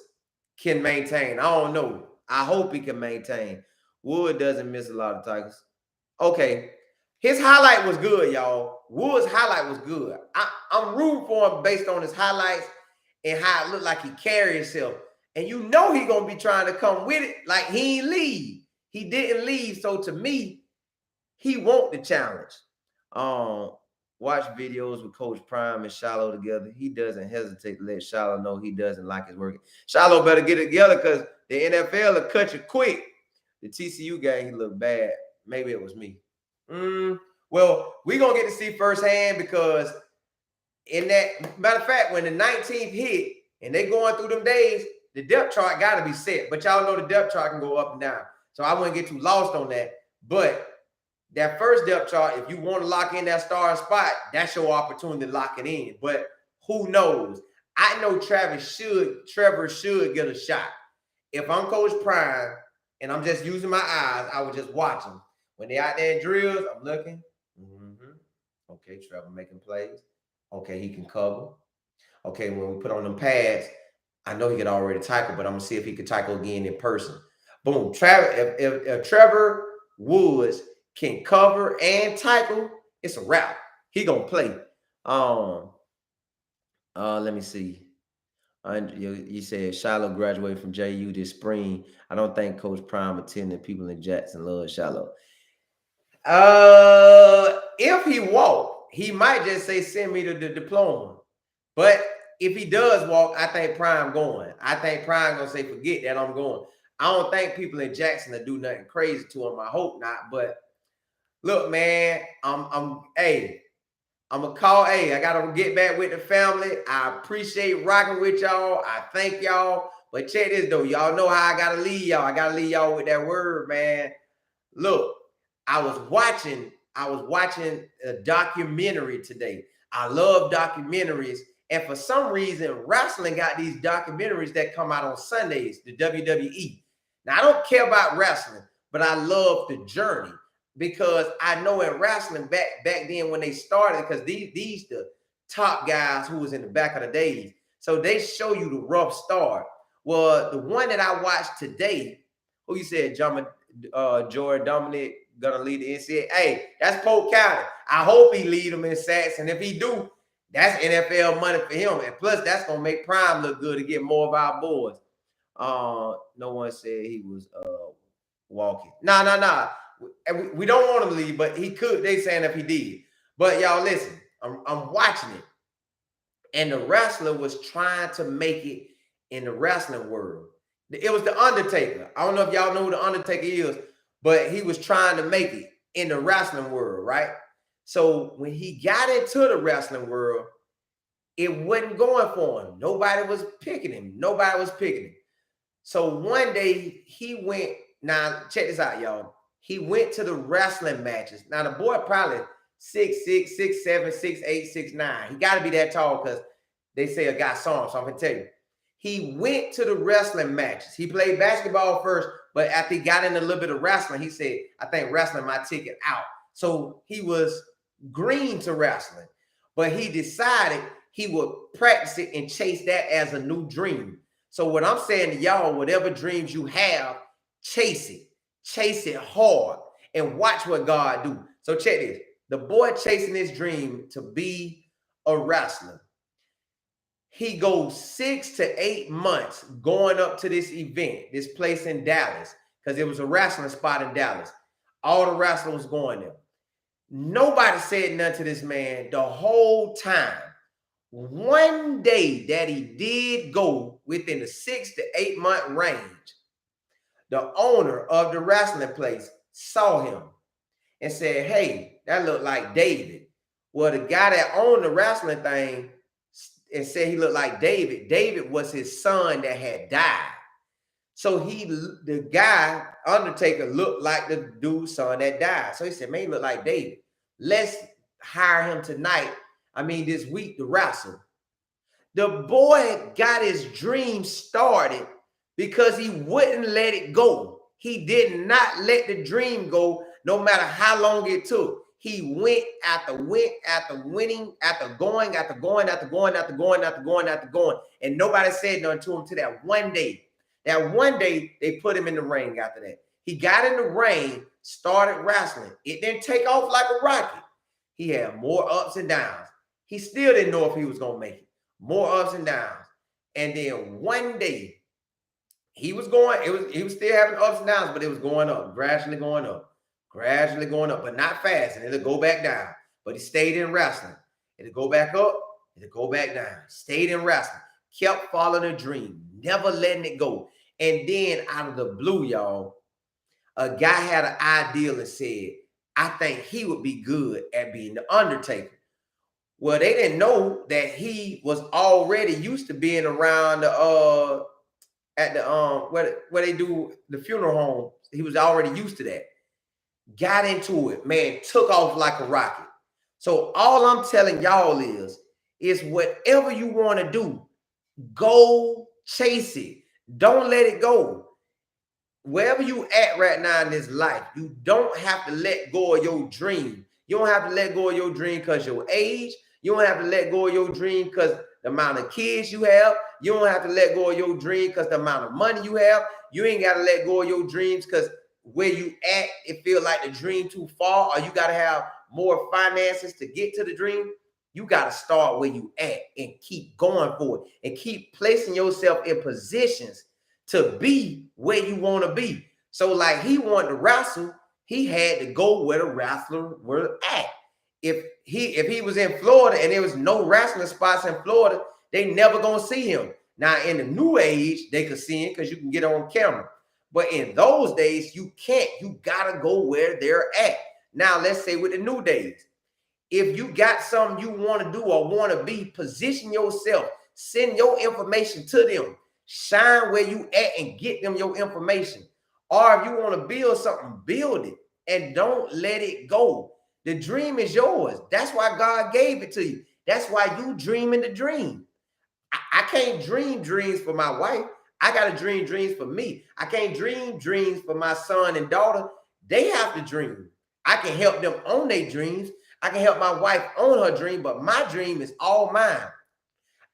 can maintain. I don't know. I hope he can maintain. Wood doesn't miss a lot of Tigers. Okay. His highlight was good, y'all. Wood's highlight was good. I'm rooting for him based on his highlights and how it looked like he carried himself. And you know he going to be trying to come with it like he ain't leave. He didn't leave. So to me, he want the challenge. Watch videos with Coach Prime and Shiloh together. He doesn't hesitate to let Shiloh know he doesn't like his work. Shiloh better get it together because the NFL will cut you quick. The TCU game, he looked bad. Maybe it was me. Well, we're going to get to see firsthand because in that, matter of fact, when the 19th hit and they going through them days, the depth chart got to be set. But y'all know the depth chart can go up and down. So I wouldn't get too lost on that. But that first depth chart, if you want to lock in that starting spot, that's your opportunity to lock it in. But who knows? I know Trevor should get a shot. If I'm Coach Prime and I'm just using my eyes, I would just watch him. When they out there in drills, I'm looking. Okay, Trevor making plays. Okay, he can cover. Okay, when we put on them pads, I know he could already tackle, but I'm going to see if he could tackle again in person. Boom. If Trevor Woods can cover and tackle, it's a wrap. He going to play. Let me see. You said Shiloh graduated from JU this spring. I don't think Coach Prime attended. People in Jackson love Shiloh. If he walk, he might just say, send me the diploma. But if he does walk, I think Prime going. I think Prime gonna say, forget that, I'm going. I don't think people in Jackson will do nothing crazy to him. I hope not. But look, man, hey, I'm going to call. Hey, I got to get back with the family. I appreciate rocking with y'all. I thank y'all. But check this, though. Y'all know how I got to leave y'all. I got to leave y'all with that word, man. Look, I was watching a documentary today. I love documentaries. And for some reason, wrestling got these documentaries that come out on Sundays, the WWE. Now, I don't care about wrestling, but I love the journey because I know in wrestling back then when they started, because these the top guys who was in the back of the days. So they show you the rough start. Well, the one that I watched today, who you said, Jordan Dominic gonna lead the NCAA. Hey, that's Polk County. I hope he lead them in sacks, and if he do, that's NFL money for him. And plus, that's gonna make Prime look good to get more of our boys. No one said he was walking. Nah. We don't want him to leave, but he could. They saying if he did. But y'all listen, I'm watching it, and the wrestler was trying to make it in the wrestling world. It was the Undertaker. I don't know if y'all know who the Undertaker is, but he was trying to make it in the wrestling world, right? So when he got into the wrestling world, it wasn't going for him. Nobody was picking him. So one day he went, now check this out, y'all. He went to the wrestling matches. Now the boy probably 6'6", 6'7", 6'8", 6'9". He got to be that tall because they say a guy saw him, so I'm going to tell you. He went to the wrestling matches. He played basketball first, but after he got in a little bit of wrestling, he said, I think wrestling my ticket out. So he was green to wrestling, but he decided he would practice it and chase that as a new dream. So what I'm saying to y'all, whatever dreams you have, chase it hard, and watch what God do. So check this. The boy chasing his dream to be a wrestler. He goes 6 to 8 months going up to this event, this place in Dallas, because it was a wrestling spot in Dallas. All the wrestlers was going there. Nobody said nothing to this man the whole time. One day that he did go within the 6 to 8 month range, the owner of the wrestling place saw him and said, hey, that looked like David. Well, the guy that owned the wrestling thing and said he looked like David. David was his son that had died. So the guy, Undertaker, looked like the dude's son that died. So he said, man, he looked like David. Let's hire him tonight. This week to wrestle. The boy got his dream started because he wouldn't let it go. He did not let the dream go, no matter how long it took. He went after winning, after going, and nobody said nothing to him till that one day. That one day, they put him in the ring after that. He got in the ring, started wrestling. It didn't take off like a rocket. He had more ups and downs. He still didn't know if he was going to make it. More ups and downs. And then one day, he was still having ups and downs, but it was going up, gradually going up, but not fast. And it'll go back down. But he stayed in wrestling. It'll go back up, it'll go back down. Stayed in wrestling. Kept following a dream, never letting it go. And then out of the blue, y'all, a guy had an ideal and said, I think he would be good at being the Undertaker. Well, they didn't know that he was already used to being around the at the where they do the funeral home. He was already used to that. Got into it, man, took off like a rocket. So all I'm telling y'all is whatever you want to do, go chase it. Don't let it go. Wherever you at right now in this life, you don't have to let go of your dream. You don't have to let go of your dream because your age. You don't have to let go of your dream because the amount of kids you have. You don't have to let go of your dream because the amount of money you have. You ain't got to let go of your dreams because where you at, it feel like the dream too far, or you got to have more finances to get to the dream. You got to start where you at and keep going for it and keep placing yourself in positions to be where you want to be. So like he wanted to wrestle, he had to go where the wrestler were at. If he was in Florida and there was no wrestling spots in Florida, they never gonna see him. Now in the new age, they could see him because you can get on camera. But in those days, you can't. You gotta go where they're at. Now let's say with the new days, If you got something you want to do or want to be, position yourself. Send your information to them. Shine where you at and get them your information. Or if you want to build something, build it and don't let it go. The dream is yours. That's why God gave it to you. That's why you dreaming the dream. I can't dream dreams for my wife. I got to dream dreams for me. I can't dream dreams for my son and daughter. They have to dream. I can help them own their dreams. I can help my wife own her dream, but my dream is all mine.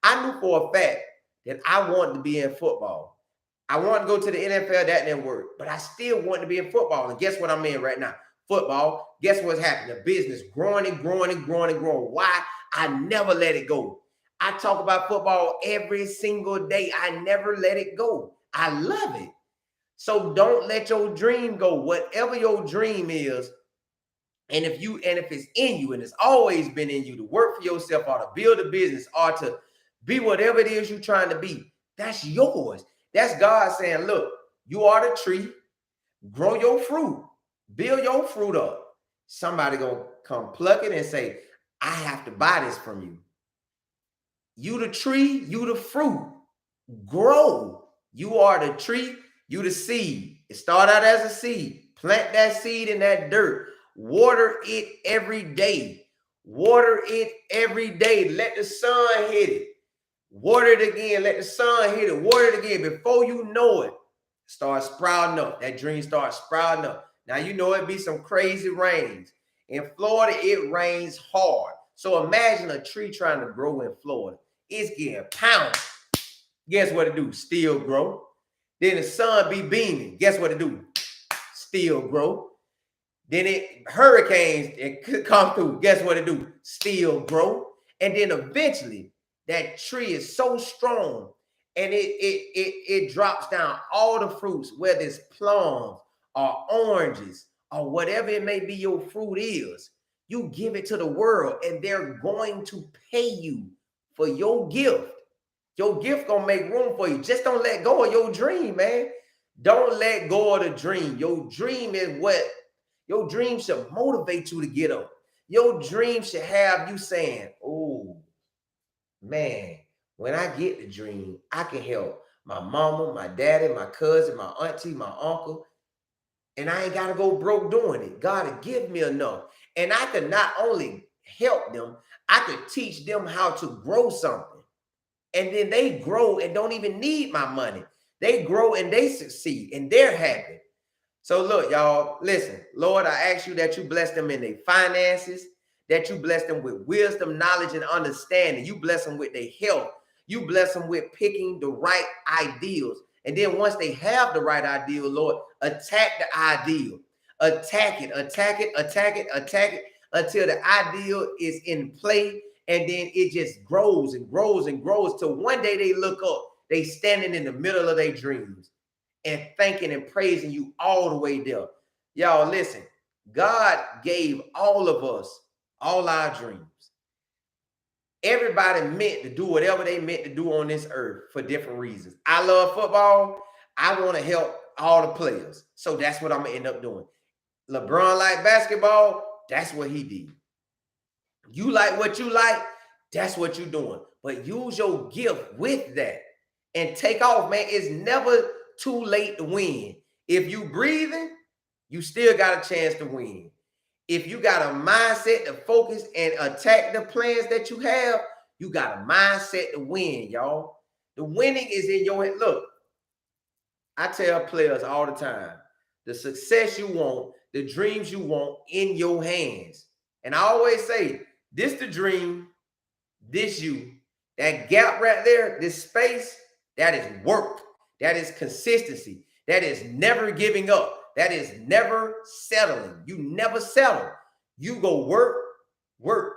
I knew for a fact that I wanted to be in football. I wanted to go to the NFL, that didn't work, but I still wanted to be in football. And guess what I'm in right now? Football. Guess what's happening? The business growing and growing and growing and growing. Why? I never let it go. I talk about football every single day. I never let it go. I love it. So don't let your dream go. Whatever your dream is, and if it's in you and it's always been in you to work for yourself or to build a business or to be whatever it is you're trying to be, that's yours. That's God saying, look, you are the tree, grow your fruit, build your fruit up. Somebody gonna come pluck it and say, I have to buy this from you. You the tree, you the fruit. Grow. You are the tree, you the seed. It started out as a seed. Plant that seed in that dirt. Water it every day. Water it every day. Let the sun hit it. Water it again. Let the sun hit it. Water it again. Before you know it, start sprouting up. That dream starts sprouting up. Now, you know it be some crazy rains. In Florida, it rains hard. So imagine a tree trying to grow in Florida. It's getting pounded. Guess what it do? Still grow. Then the sun be beaming. Guess what it do? Still grow. Then hurricanes it come through. Guess what it do? Still grow. And then eventually that tree is so strong and it drops down all the fruits, whether it's plums or oranges or whatever it may be your fruit is. You give it to the world and they're going to pay you for your gift. Your gift gonna make room for you. Just don't let go of your dream, man. Don't let go of the dream. Your dream is what? Your dream should motivate you to get up. Your dream should have you saying, oh, man, when I get the dream, I can help my mama, my daddy, my cousin, my auntie, my uncle, and I ain't got to go broke doing it. God will give me enough. And I could not only help them, I could teach them how to grow something. And then they grow and don't even need my money. They grow and they succeed and they're happy. So look, y'all, listen, Lord, I ask you that you bless them in their finances, that you bless them with wisdom, knowledge, and understanding. You bless them with their health. You bless them with picking the right ideals. And then once they have the right ideal, Lord, attack the ideal. Attack it, attack it, attack it, attack it until the ideal is in play. And then it just grows and grows and grows till one day they look up, they standing in the middle of their dreams and thanking and praising you all the way there. Y'all, listen, God gave all of us all our dreams. Everybody meant to do whatever they meant to do on this earth for different reasons. I love football. I want to help all the players. So that's what I'm going to end up doing. LeBron liked basketball. That's what he did. You like what you like. That's what you're doing. But use your gift with that and take off, man. It's never too late to win. If you breathing, you still got a chance to win. If you got a mindset to focus and attack the plans that you have, you got a mindset to win, y'all. The winning is in your head. Look, I tell players all the time, the success you want, the dreams you want in your hands. And I always say, this the dream, this you. That gap right there, this space, that is work. That is consistency. That is never giving up. That is never settling. You never settle. You go work, work,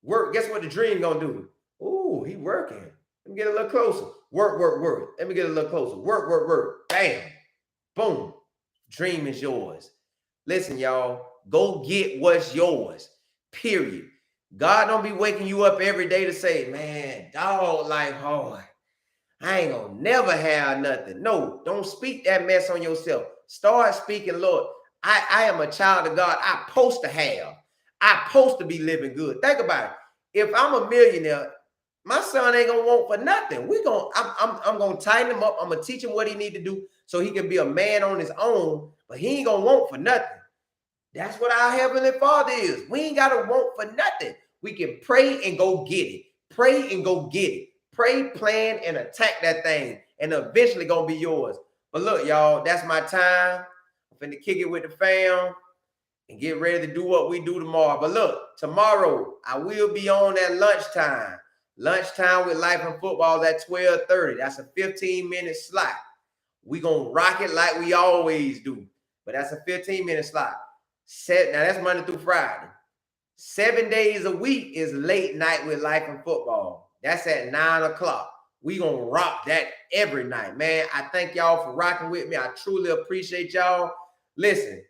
work. Guess what the dream gonna do? Ooh, he working. Let me get a little closer. Work, work, work. Let me get a little closer. Work, work, work. Bam. Boom. Dream is yours. Listen, y'all. Go get what's yours. Period. God don't be waking you up every day to say, man, dog, life hard. I ain't gonna never have nothing. No, don't speak that mess on yourself. Start speaking, Lord, I am a child of God. I'm supposed to have. I'm supposed to be living good. Think about it. If I'm a millionaire, my son ain't gonna want for nothing. I'm gonna tighten him up. I'm gonna teach him what he need to do so he can be a man on his own, but he ain't gonna want for nothing. That's what our Heavenly Father is. We ain't gotta want for nothing. We can pray and go get it. Pray and go get it. Pray, plan, and attack that thing, and eventually gonna be yours. But look, y'all, that's my time. I'm finna kick it with the fam and get ready to do what we do tomorrow. But look, tomorrow I will be on at lunchtime. Lunchtime with Life and Football at 12:30. That's a 15-minute slot. We gonna rock it like we always do. But that's a 15-minute slot. Now that's Monday through Friday. 7 days a week is late night with Life and Football. That's at 9 o'clock. We gonna rock that every night, man. I thank y'all for rocking with me. I truly appreciate y'all. Listen,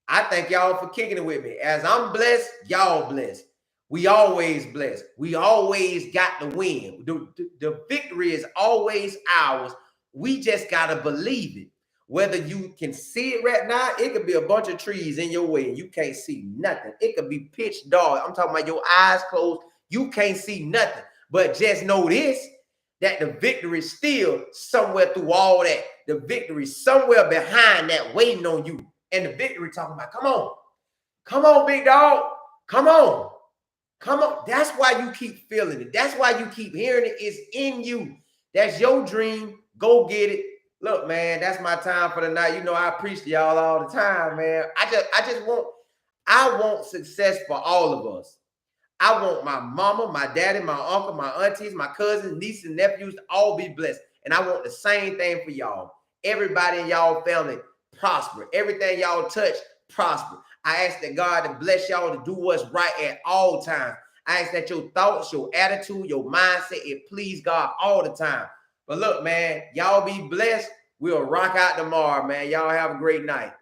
I thank y'all for kicking it with me. As I'm blessed, y'all blessed. We always blessed. We always got the win. The victory is always ours. We just gotta believe it. Whether you can see it right now, it could be a bunch of trees in your way and you can't see nothing. It could be pitch dark. I'm talking about your eyes closed. You can't see nothing. But just know this, that the victory is still somewhere through all that. The victory is somewhere behind that waiting on you. And the victory talking about, come on. Come on, big dog. Come on. Come on. That's why you keep feeling it. That's why you keep hearing it. It's in you. That's your dream. Go get it. Look, man, that's my time for the night. You know, I preach to y'all all the time, man. I want success for all of us. I want my mama, my daddy, my uncle, my aunties, my cousins, nieces, and nephews to all be blessed. And I want the same thing for y'all. Everybody in y'all family prosper. Everything y'all touch, prosper. I ask that God to bless y'all to do what's right at all times. I ask that your thoughts, your attitude, your mindset, it please God all the time. But look, man, y'all be blessed. We'll rock out tomorrow, man. Y'all have a great night.